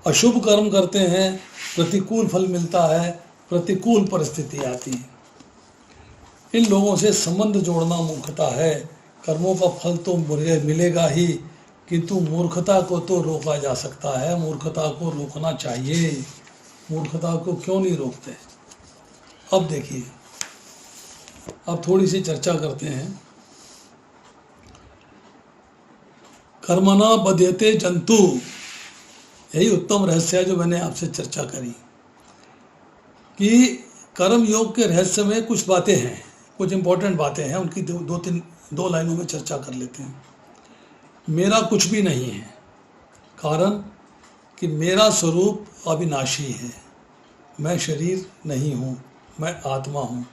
अशुभ कर्म करते हैं, प्रतिकूल फल मिलता है, प्रतिकूल परिस्थिति आती है। इन लोगों से संबंध जोड़ना मूर्खता है। कर्मों का फल तो मिलेगा ही, किंतु मूर्खता को तो रोका जा सकता है, मूर्खता को रोकना चाहिए। मूर्खता को क्यों नहीं रोकते? अब देखिए, अब थोड़ी सी चर्चा करते हैं। कर्मणा बध्यते जंतु, यही उत्तम रहस्य है जो मैंने आपसे चर्चा करी कि कर्म योग के रहस्य में कुछ बातें हैं, कुछ इंपॉर्टेंट बातें हैं, उनकी दो लाइनों में चर्चा कर लेते हैं। मेरा कुछ भी नहीं है, कारण कि मेरा स्वरूप अविनाशी है। मैं शरीर नहीं हूँ, मैं आत्मा हूँ,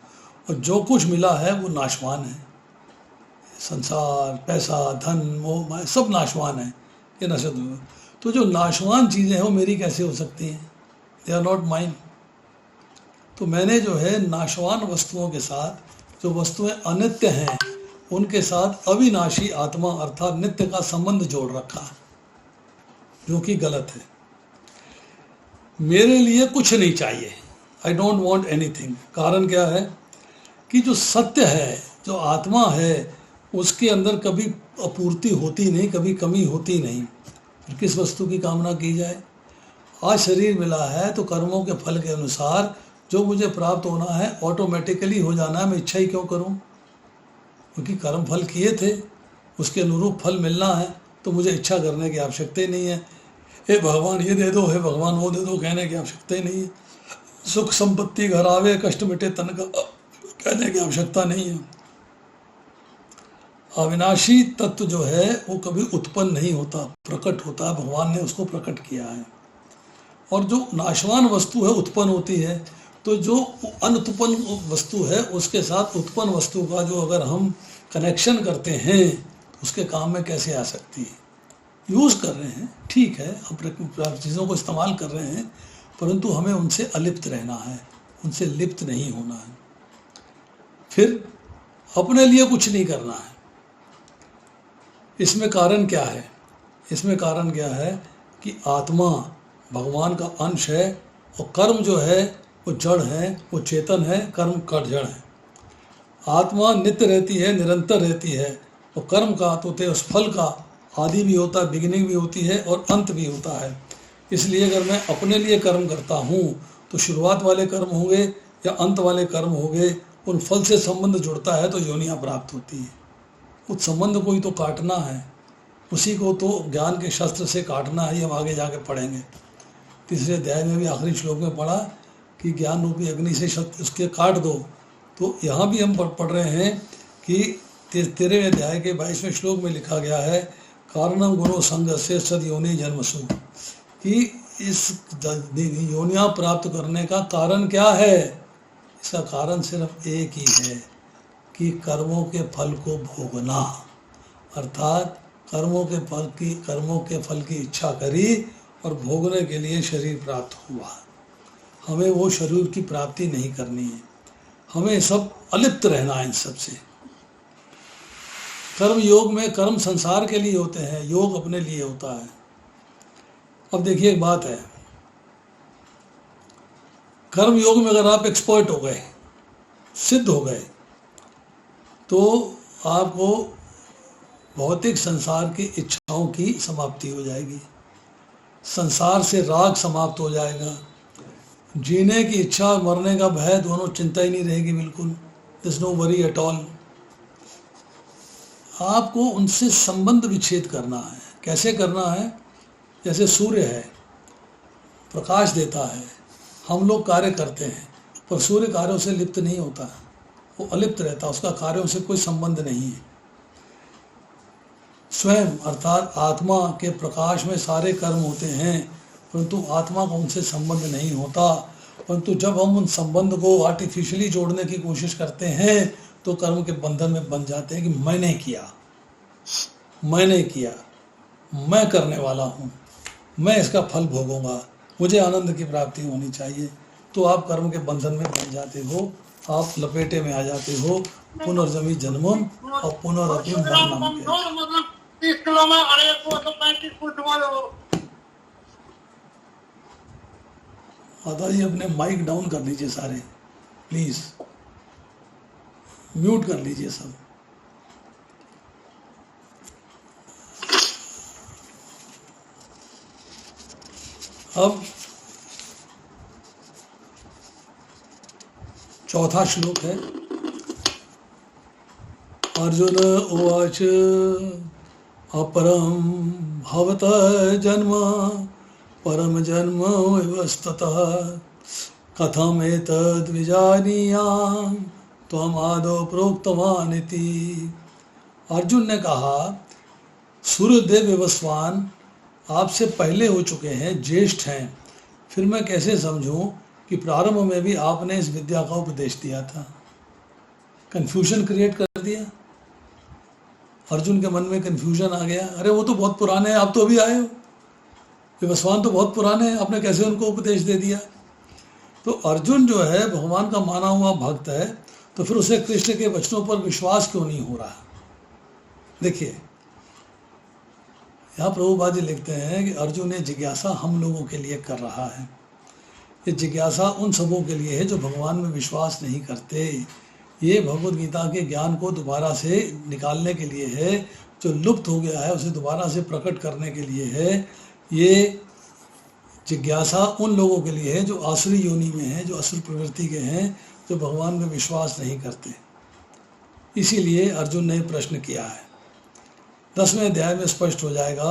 और जो कुछ मिला है वो नाशवान है। संसार, पैसा, धन, मोह माया सब नाशवान है, ये नशा। तो जो नाशवान चीज़ें हैं वो मेरी कैसे हो सकती हैं? They are not mine. तो मैंने जो है नाशवान वस्तुओं के साथ, जो वस्तुएं अनित्य हैं उनके साथ अविनाशी आत्मा अर्थात नित्य का संबंध जोड़ रखा, जो कि गलत है। मेरे लिए कुछ नहीं चाहिए, आई डोंट वॉन्ट एनीथिंग। कारण क्या है कि जो सत्य है, जो आत्मा है, उसके अंदर कभी अपूर्ति होती नहीं, कभी कमी होती नहीं। फिर किस वस्तु की कामना की जाए? आज शरीर मिला है तो कर्मों के फल के अनुसार जो मुझे प्राप्त होना है ऑटोमेटिकली हो जाना है, मैं इच्छा ही क्यों करूं? क्योंकि कर्म फल किए थे, उसके अनुरूप फल मिलना है, तो मुझे इच्छा करने की आवश्यकता ही नहीं है। हे भगवान ये दे दो, हे भगवान वो दे दो, कहने की आवश्यकता ही नहीं है। सुख संपत्ति घर आवे, कष्ट मिटे तन का, कहने की आवश्यकता नहीं है। अविनाशी तत्व जो है वो कभी उत्पन्न नहीं होता, प्रकट होता है, भगवान ने उसको प्रकट किया है। और जो नाशवान वस्तु है उत्पन्न होती है, तो जो अनुत्पन्न वस्तु है उसके साथ उत्पन्न वस्तु का जो अगर हम कनेक्शन करते हैं तो उसके काम में कैसे आ सकती है? यूज़ कर रहे हैं, ठीक है, हम चीज़ों को इस्तेमाल कर रहे हैं, परंतु हमें उनसे अलिप्त रहना है, उनसे लिप्त नहीं होना है। फिर अपने लिए कुछ नहीं करना है। इसमें कारण क्या है? इसमें कारण क्या है कि आत्मा भगवान का अंश है और कर्म जो है वो जड़ है, वो चेतन है, कर्म का जड़ है। आत्मा नित्य रहती है, निरंतर रहती है, और कर्म का तो उस फल का आदि भी होता है, बिगिनिंग भी होती है और अंत भी होता है। इसलिए अगर मैं अपने लिए कर्म करता हूँ तो शुरुआत वाले कर्म होंगे या अंत वाले कर्म होंगे, उन फल से संबंध जुड़ता है तो योनियाँ प्राप्त होती है। उस संबंध को ही तो काटना है, उसी को तो ज्ञान के शस्त्र से काटना है। हम आगे जाके पढ़ेंगे, तीसरे अध्याय में भी आखिरी श्लोक में पढ़ा कि ज्ञान रूपी अग्नि से शस्त्र उसके काट दो। तो यहाँ भी हम पढ़ रहे हैं कि 13वें अध्याय के 22वें श्लोक में लिखा गया है, कारणम गुणो संग से सद योनि जन्मसु, कि इस योनियाँ प्राप्त करने का कारण क्या है? इसका कारण सिर्फ एक ही है कि कर्मों के फल को भोगना, अर्थात कर्मों के फल की इच्छा करी और भोगने के लिए शरीर प्राप्त हुआ। हमें वो शरीर की प्राप्ति नहीं करनी है, हमें सब अलिप्त रहना है इन सब से। कर्म योग में कर्म संसार के लिए होते हैं, योग अपने लिए होता है। अब देखिए एक बात है, कर्म योग में अगर आप एक्सपर्ट हो गए, सिद्ध हो गए, तो आपको भौतिक संसार की इच्छाओं की समाप्ति हो जाएगी, संसार से राग समाप्त हो जाएगा, जीने की इच्छा और मरने का भय दोनों चिंता ही नहीं रहेगी, बिल्कुल this no worry at all. आपको उनसे संबंध विच्छेद करना है। कैसे करना है? जैसे सूर्य है, प्रकाश देता है, हम लोग कार्य करते हैं, पर सूर्य कार्यों से लिप्त नहीं होता, वो अलिप्त रहता, उसका कार्यों से कोई संबंध नहीं है। स्वयं अर्थात आत्मा के प्रकाश में सारे कर्म होते हैं, परंतु आत्मा को उनसे संबंध नहीं होता। परंतु जब हम उन संबंध को आर्टिफिशियली जोड़ने की कोशिश करते हैं तो कर्म के बंधन में बन जाते हैं कि मैंने किया, मैं करने वाला हूँ, मैं इसका फल भोगूंगा, मुझे आनंद की प्राप्ति होनी चाहिए। तो आप कर्म के बंधन में बन जाते हो, आप लपेटे में आ जाते हो पुनर्जन्मी जन्मम और पुनरअपि मरणम के। माता जी अपने माइक डाउन कर लीजिए सारे, प्लीज म्यूट कर लीजिए सब। अब चौथा श्लोक है। अर्जुन उवाच अपरम भवतः जन्म परम जन्म विवस्ततः कथम एतद् विजानीयाम त्वम् आदौ प्रोक्तवान् इति। अर्जुन ने कहा, सूर्यदेव विवस्वान आपसे पहले हो चुके हैं, ज्येष्ठ हैं, फिर मैं कैसे समझूं कि प्रारंभ में भी आपने इस विद्या का उपदेश दिया था। कंफ्यूजन क्रिएट कर दिया। अर्जुन के मन में कन्फ्यूजन आ गया, अरे वो तो बहुत पुराने हैं, आप तो अभी आए हो, ये भगवान तो बहुत पुराने हैं, आपने कैसे उनको उपदेश दे दिया। तो अर्जुन जो है भगवान का माना हुआ भक्त है, तो फिर उसे कृष्ण के वचनों पर विश्वास क्यों नहीं हो रहा। देखिए यहाँ प्रभुपाद जी लिखते हैं कि अर्जुन ये जिज्ञासा हम लोगों के लिए कर रहा है। ये जिज्ञासा उन सबों के लिए है जो भगवान में विश्वास नहीं करते। ये भगवद गीता के ज्ञान को दोबारा से निकालने के लिए है, जो लुप्त हो गया है उसे दोबारा से प्रकट करने के लिए है। ये जिज्ञासा उन लोगों के लिए है जो आसुरी योनि में हैं, जो असुर प्रवृत्ति के हैं, जो भगवान में विश्वास नहीं करते। इसीलिए अर्जुन ने प्रश्न किया है। 10वें अध्याय में स्पष्ट हो जाएगा।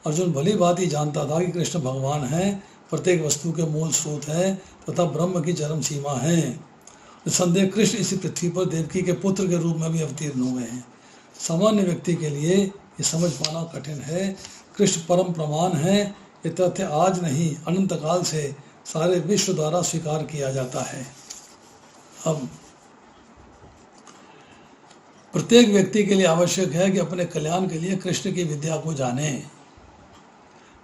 अर्जुन भली बात ही जानता था कि कृष्ण भगवान हैं, प्रत्येक वस्तु के मूल स्रोत हैं तथा ब्रह्म की चरम सीमा हैं। निसंदेह कृष्ण इसी पृथ्वी पर देवकी के पुत्र के रूप में भी अवतीर्ण हुए हैं। सामान्य व्यक्ति के लिए ये समझ पाना कठिन है। कृष्ण परम प्रमाण है। ये तथ्य आज नहीं अनंत काल से सारे विश्व द्वारा स्वीकार किया जाता है। अब प्रत्येक व्यक्ति के लिए आवश्यक है कि अपने कल्याण के लिए कृष्ण की विद्या को जाने।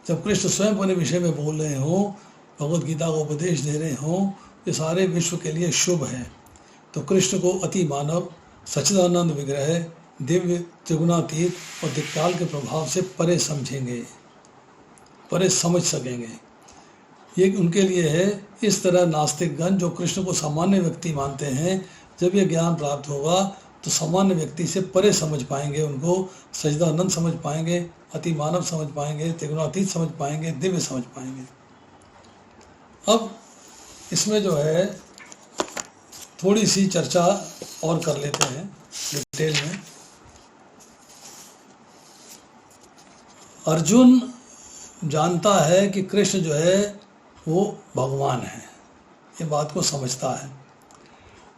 जब कृष्ण स्वयं अपने विषय में बोल रहे हों, भगवद गीता को उपदेश दे रहे हों, ये सारे विश्व के लिए शुभ है, तो कृष्ण को अति मानव, सच्चिदानंद विग्रह, दिव्य, त्रिगुणातीत और दिक्काल के प्रभाव से परे समझेंगे, परे समझ सकेंगे। ये उनके लिए है। इस तरह नास्तिकगण जो कृष्ण को सामान्य व्यक्ति मानते हैं, जब ये ज्ञान प्राप्त होगा तो सामान्य व्यक्ति से परे समझ पाएंगे, उनको सच्चिदानंद समझ पाएंगे, अति मानव समझ पाएंगे, त्रिगुणातीत समझ पाएंगे, दिव्य समझ पाएंगे। अब इसमें जो है थोड़ी सी चर्चा और कर लेते हैं डिटेल में। अर्जुन जानता है कि कृष्ण जो है वो भगवान है, ये बात को समझता है।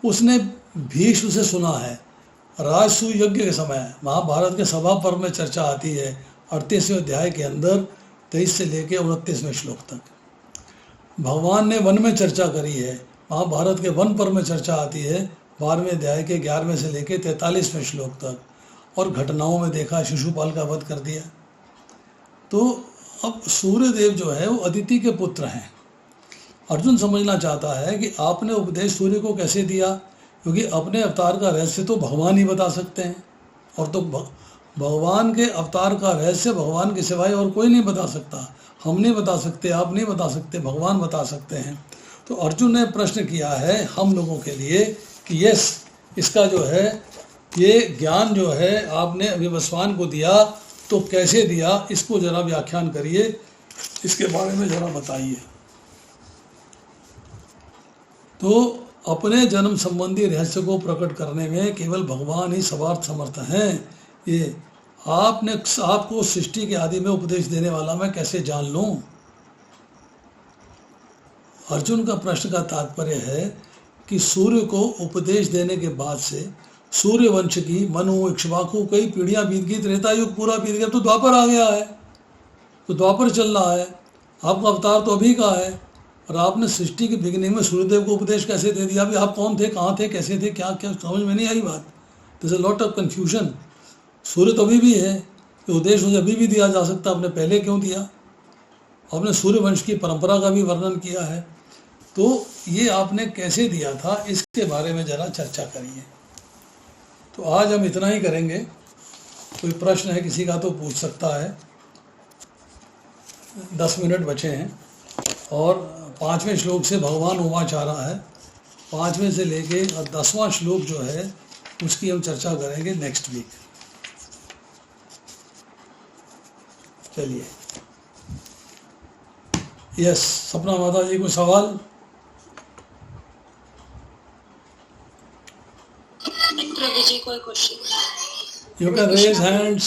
उसने भीष्म से सुना है। राजसू यज्ञ के समय महाभारत के सभा पर्व में चर्चा आती है 38वें अध्याय के अंदर 23 से लेकर 29वें श्लोक तक। भगवान ने वन में चर्चा करी है। महाभारत के वन पर्व में चर्चा आती है 12वें अध्याय के 11वें से लेकर 43वें श्लोक तक। और घटनाओं में देखा शिशुपाल का वध कर दिया। तो अब सूर्यदेव जो है वो अदिति के पुत्र हैं। अर्जुन समझना चाहता है कि आपने उपदेश सूर्य को कैसे दिया, क्योंकि अपने अवतार का रहस्य तो भगवान ही बता सकते हैं, और तो भगवान के अवतार का रहस्य भगवान के सिवाय और कोई नहीं बता सकता। हम नहीं बता सकते, आप नहीं बता सकते, भगवान बता सकते हैं। तो अर्जुन ने प्रश्न किया है हम लोगों के लिए कि यस, इसका जो है ये ज्ञान जो है आपने विवस्वान को दिया, तो कैसे दिया, इसको जरा व्याख्यान करिए, इसके बारे में जरा बताइए। तो अपने जन्म संबंधी रहस्य को प्रकट करने में केवल भगवान ही सर्वार्थ समर्थ हैं। ये आपको सृष्टि के आदि में उपदेश देने वाला मैं कैसे जान लूं। अर्जुन का प्रश्न का तात्पर्य है कि सूर्य को उपदेश देने के बाद से सूर्य वंश की मनु, इक्ष्वाकु कई पीढ़ियां बीत गई, त्रेता युग पूरा बीत गया, तो द्वापर आ गया है, तो द्वापर चल रहा है। आपका अवतार तो अभी का है, और आपने सृष्टि के बिगिनिंग में सूर्यदेव को उपदेश कैसे दे दिया। अभी आप कौन थे, कहाँ थे, कैसे थे, क्या क्या, समझ में नहीं आई बात। This is lot of confusion. सूर्य तो अभी भी है, ये उपदेश उसे अभी भी दिया जा सकता, आपने पहले क्यों दिया। आपने सूर्य वंश की परंपरा का भी वर्णन किया है, तो ये आपने कैसे दिया था, इसके बारे में ज़रा चर्चा करिए। तो आज हम इतना ही करेंगे। कोई प्रश्न है किसी का तो पूछ सकता है। 10 मिनट बचे हैं और 5वें श्लोक से भगवान उवाच आ रहा है। 5वें से लेके 10वां श्लोक जो है उसकी हम चर्चा करेंगे नेक्स्ट वीक। चलिए, यस, सपना माता जी को सवाल। प्रभु जी कोई question? You can raise hands.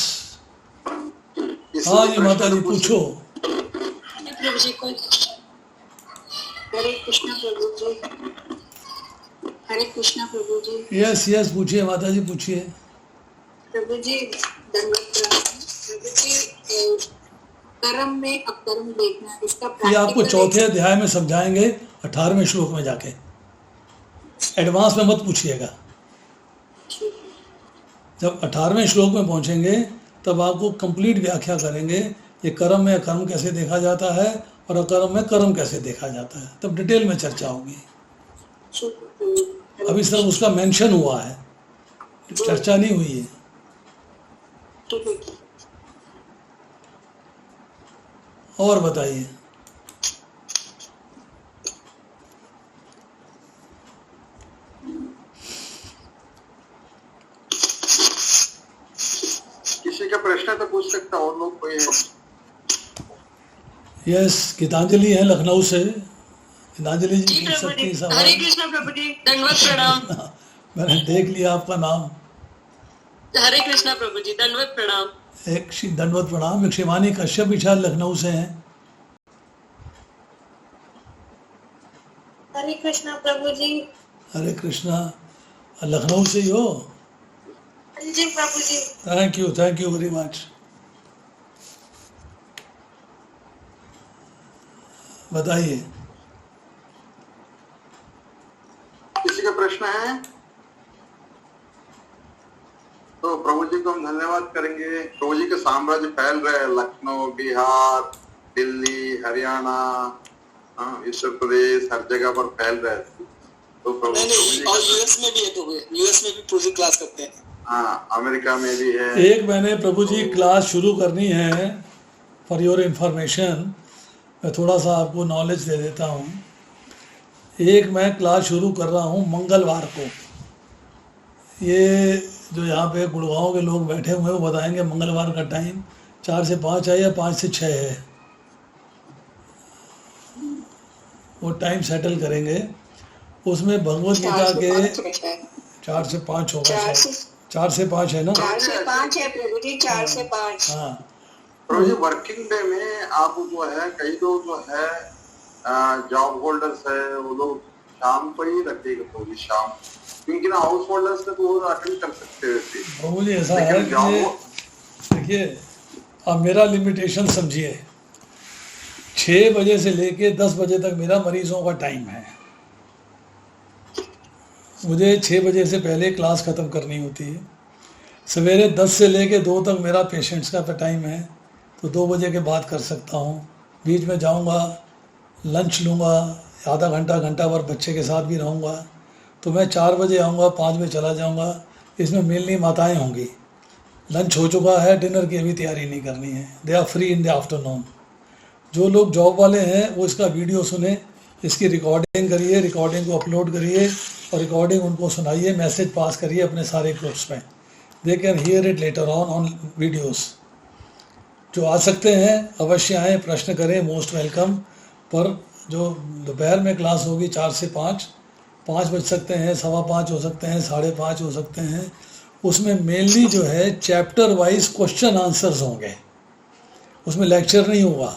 हाँ जी माता जी पूछो। प्रभु जी कोई क्वेश्चन? हरे कृष्णा प्रभु जी। हरे कृष्णा प्रभु जी। यस यस, पूछिए माता जी, पूछिए। प्रभु जी प्रभु जी, कर्म में अकर्म देखना, इसका ये आपको चौथे अध्याय में समझाएंगे 18वें श्लोक में जाके। एडवांस में मत पूछिएगा। जब 18वें श्लोक में पहुंचेंगे तब आपको कंप्लीट व्याख्या करेंगे ये कर्म में कर्म कैसे देखा जाता है और अकर्म में कर्म कैसे देखा जाता है, तब डिटेल में चर्चा होगी। अभी सिर्फ उसका मेंशन हुआ है, चर्चा नहीं हुई है। और बताइए। किसी का प्रश्न तो पूछ सकता और लोग कोई है? यस, गीतांजलि है लखनऊ से। गीतांजलि जी जी पूछ प्रभु सकती जी, हैं सवाल। हरे कृष्णा प्रभु जी, दंडवत प्रणाम। मैंने देख लिया आपका नाम। हरे कृष्णा प्रभु जी, दंडवत प्रणाम। एक दंडवत प्रणाम। एक शिवानी कश्यप भी शायद लखनऊ से हैं। हरे कृष्णा प्रभु जी। हरे कृष्णा, लखनऊ से ही हो? जी Prabhu ji. Thank you very much. बताइए। किसी का प्रश्न है तो प्रभु जी को हम धन्यवाद करेंगे। प्रभु जी के साम्राज्य फैल रहे हैं, लखनऊ, बिहार, दिल्ली, हरियाणा, उत्तर प्रदेश, हर जगह पर फैल रहे हैं। तो प्रभु जी और यूएस में भी है, तो यूएस में भी प्रभु जी क्लास करते हैं। हाँ, अमेरिका में भी है। एक मैंने प्रभु जी क्लास शुरू करनी है, फॉर योर इंफॉर्मेशन। मैं थोड़ा सा आपको नॉलेज दे देता हूँ। एक मैं क्लास शुरू कर रहा हूँ मंगलवार को। ये जो यहाँ पे गुड़गांव के लोग बैठे हुए हैं वो बताएंगे मंगलवार का टाइम 4 से 5 है या 5 से 6 है, वो टाइम सेटल करेंगे। उसमें भगवत गीता के 4 से 5 होगा, 4 से 5 है ना? 4 से 5 है प्रभु जी, 4 से 5। हाँ, प्रभु जी वर्किंग डे में आप जो है, कई लोग जो है जॉब होल्डर्स है, वो लोग शाम को ही रखिएगा प्रभु जी, शाम, क्योंकि ना हाउस होल्डर्स तो वो अटेंड कर सकते हैं। प्रभु जी ऐसा है कि देखिए, अब मेरा लिमिटेशन समझिए, 6 बजे से लेके 10 बजे तक मेरा मरीजों का टाइम है। मुझे 6 बजे से पहले क्लास ख़त्म करनी होती है। सवेरे 10 से लेके 2 तक मेरा पेशेंट्स का टाइम है, तो 2 बजे के बाद कर सकता हूँ। बीच में जाऊँगा, लंच लूँगा, आधा घंटा घंटा भर बच्चे के साथ भी रहूँगा, तो मैं 4 बजे आऊँगा, 5 बजे चला जाऊँगा। इसमें मेनली माताएं होंगी। लंच हो चुका है, डिनर की अभी तैयारी नहीं करनी है। They are free in the afternoon. जो लोग जॉब वाले हैं वो इसका वीडियो सुने, इसकी रिकॉर्डिंग करिए, रिकॉर्डिंग को अपलोड करिए और रिकॉर्डिंग उनको सुनाइए, मैसेज पास करिए अपने सारे ग्रुप्स में। They can hear it later on videos. जो आ सकते हैं अवश्य आएँ, प्रश्न करें, मोस्ट वेलकम। पर जो दोपहर में क्लास होगी 4 से 5 बज सकते हैं, 5:15 हो सकते हैं, 5:30 हो सकते हैं। उसमें मेनली जो है चैप्टर वाइज क्वेश्चन आंसर्स होंगे, उसमें लेक्चर नहीं होगा।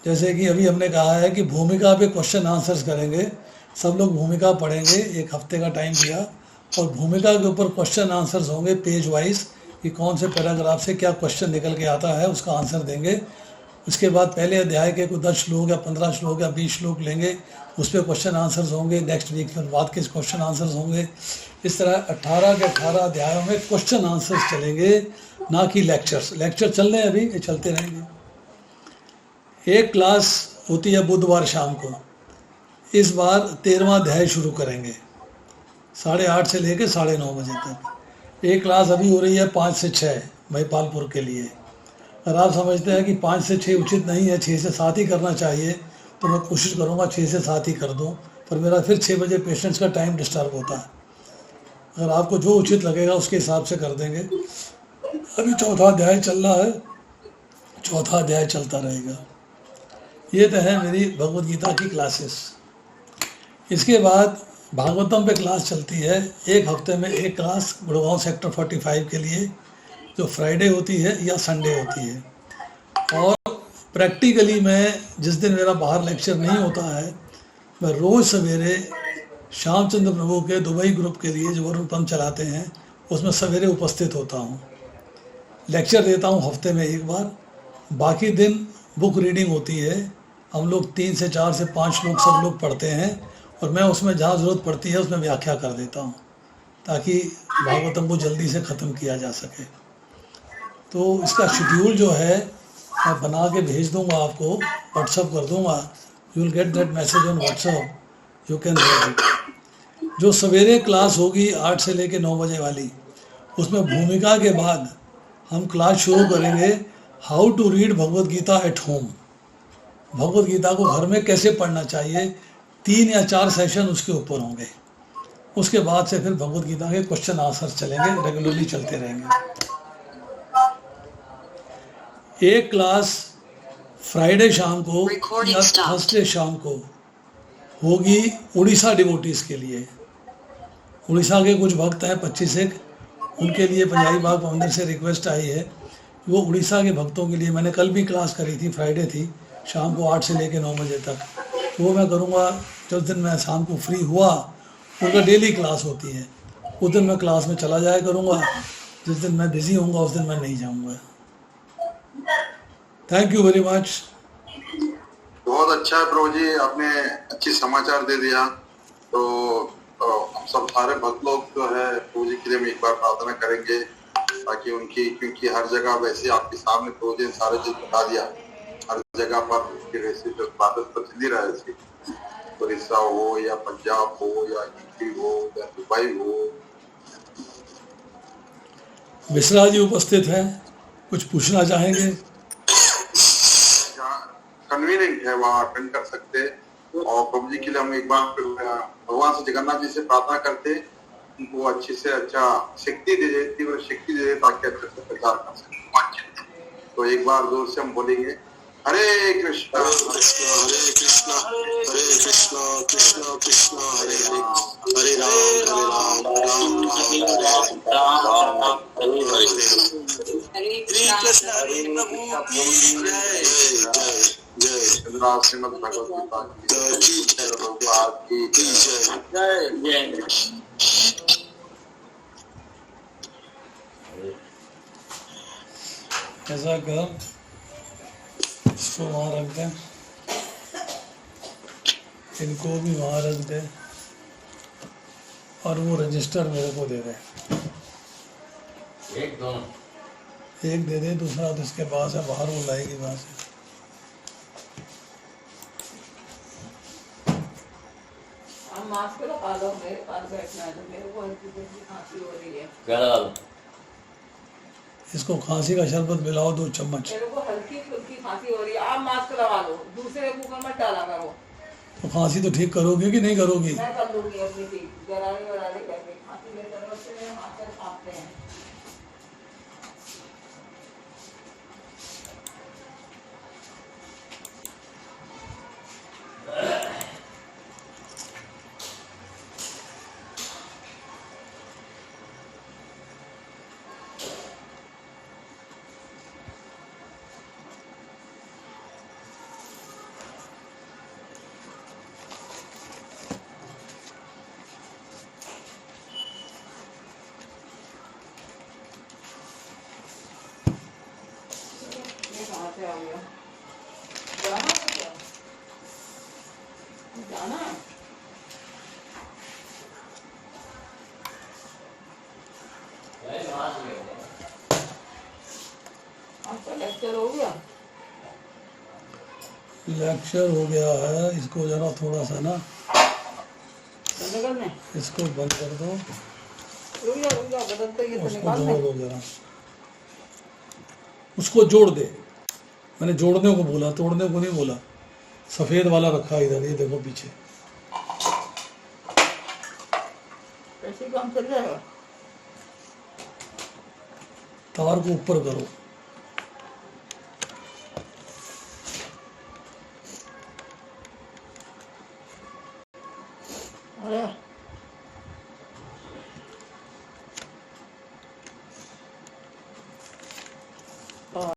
जैसे कि अभी हमने कहा है कि भूमिका पे क्वेश्चन आंसर्स करेंगे, सब लोग भूमिका पढ़ेंगे, 1 हफ्ते का टाइम दिया, और भूमिका के ऊपर क्वेश्चन आंसर्स होंगे पेज वाइज कि कौन से पैराग्राफ से क्या क्वेश्चन निकल के आता है, उसका आंसर देंगे। उसके बाद पहले अध्याय के कुछ 10 श्लोक या 15 श्लोक या 20 श्लोक लेंगे, उस पर क्वेश्चन आंसर्स होंगे। नेक्स्ट वीक फिर बाद के क्वेश्चन आंसर्स होंगे। इस तरह 18 के 18 अध्यायों में क्वेश्चन आंसर्स चलेंगे, ना कि लेक्चर्स। लेक्चर चल रहे हैं अभी, ये चलते रहेंगे। एक क्लास होती है बुधवार शाम को। इस बार 13वां अध्याय शुरू करेंगे 8:30 से लेकर 9:30 बजे तक। एक क्लास अभी हो रही है 5 से 6 महिपालपुर के लिए। अगर आप समझते हैं कि 5 से 6 उचित नहीं है, 6 से 7 ही करना चाहिए, तो मैं कोशिश करूँगा 6 से 7 ही कर दूँ, पर मेरा फिर 6 बजे पेशेंट्स का टाइम डिस्टर्ब होता है। अगर आपको जो उचित लगेगा उसके हिसाब से कर देंगे। अभी 4था अध्याय चल रहा है, 4था अध्याय चलता रहेगा। ये तो है मेरी भगवद गीता की क्लासेस। इसके बाद भागवतम पे क्लास चलती है, 1 हफ्ते में 1 क्लास गुड़गांव सेक्टर 45 के लिए, जो फ्राइडे होती है या संडे होती है। और प्रैक्टिकली मैं जिस दिन मेरा बाहर लेक्चर नहीं होता है, मैं रोज़ सवेरे श्यामचंद्र प्रभु के दुबई ग्रुप के लिए जो वरुण पंथ चलाते हैं, उसमें सवेरे उपस्थित होता हूँ। लेक्चर देता हूँ हफ्ते में 1 बार। बाकी दिन बुक रीडिंग होती है। हम लोग 3 से 4 से 5 लोग सब लोग पढ़ते हैं, और मैं उसमें जहाँ ज़रूरत पड़ती है उसमें व्याख्या कर देता हूँ। ताकि भागवतम को जल्दी से ख़त्म किया जा सके। तो इसका शेड्यूल जो है मैं बना के भेज दूंगा आपको, व्हाट्सअप कर दूंगा। You will get that message on WhatsApp, you can read it. जो सवेरे क्लास होगी 8 से लेके 9 बजे वाली, उसमें भूमिका के बाद हम क्लास शुरू करेंगे how to read Bhagavad Gita at home. Bhagavad Gita को घर में कैसे पढ़ना चाहिए, 3 या 4 सेशन उसके ऊपर होंगे। उसके बाद से फिर भगवद गीता के क्वेश्चन आंसर चलेंगे, रेगुलरली चलते रहेंगे। एक क्लास फ्राइडे शाम को या थर्सडे शाम को होगी उड़ीसा डिवोटीज के लिए। उड़ीसा के कुछ भक्त हैं 25 एक, उनके लिए पंजाबी बाग मंदिर से रिक्वेस्ट आई है। वो उड़ीसा के भक्तों के लिए मैंने कल भी क्लास करी थी, फ्राइडे थी, शाम को 8 से लेकर 9 बजे तक। तो वो मैं करूँगा जिस दिन मैं शाम को फ्री हुआ, उनका डेली क्लास होती है, उस दिन मैं क्लास में चला जाया करूँगा। जिस दिन मैं बिज़ी होऊंगा उस दिन मैं नहीं जाऊँगा। Thank you very much. बहुत अच्छा है प्रभु जी, आपने अच्छी समाचार दे दिया। तो हम सब सारे भक्त लोग जो है प्रभु जी के लिए हम एक बार प्रार्थना करेंगे, ताकि उनकी, क्योंकि हर जगह वैसे आपके सामने प्रभु जी ने सारे चीज बता दिया, हर जगह पर उसकी वैसे जो बात प्रचली रहा है, उड़ीसा हो या पंजाब हो या यूपी हो या दुबई हो। मिश्रा जी उपस्थित हैं, कुछ पूछना चाहेंगे? कन्वीनियंट है वहाँ अटेंड कर सकते। और प्रभु जी के लिए हम एक बार भगवान से, जगन्नाथ जी से प्रार्थना करते, उनको अच्छी से अच्छा शक्ति दे दे, तीव्र शक्ति दे दे, ताकि अच्छे से प्रचार कर सके। तो एक बार जोर से हम बोलेंगे हरे कृष्णा हरे कृष्णा हरे कृष्णा कृष्णा कृष्णा हरे हरे, हरे राम हरे राम राम हरे हरे। कृष्ण हरे प्रभु की जय जय जय। श्रीमद् भगवद गीता की जय, प्रभुपाद की जय जय जय। ऐसा कर, इसको वहाँ रख दे, इनको भी वहाँ रख दे, और वो रजिस्टर मेरे को दे दे। एक दे दे, दूसरा तो इसके पास है, बाहर वो लाएगी वहाँ से। मास्क लगा लो, मेरे पास बैठना है, तो मेरे को हल्की हल्की खांसी हो रही है। क्या लगा लो? इसको खांसी का शरबत मिलाओ 2 चम्मच। मेरे को हल्की हल्की खांसी हो रही है, आप मास्क लगा लो, दूसरे मुंह में मत डाला करो। तो खांसी तो ठीक करोगे कि नहीं करोगी? मैं कर लूंगी अपनी ठीक, गरारे वरारे करके। खांसी मेरे तरफ से मेरे हाथ से कांपते हैं। कहाँ से आ गया? जाना है क्या? जाना है? आपका लेक्चर हो गया? लेक्चर हो गया है, इसको जरा थोड़ा सा ना बंद करने? इसको बंद कर दो, रुक जा बदलते ही तो उसको निकाल जोड़ दे। दो जरा, उसको जोड़ दे। मैंने जोड़ने को बोला, तोड़ने को नहीं बोला। सफेद वाला रखा है इधर, ये देखो पीछे। कैसे काम चल जाएगा? तार को ऊपर करो।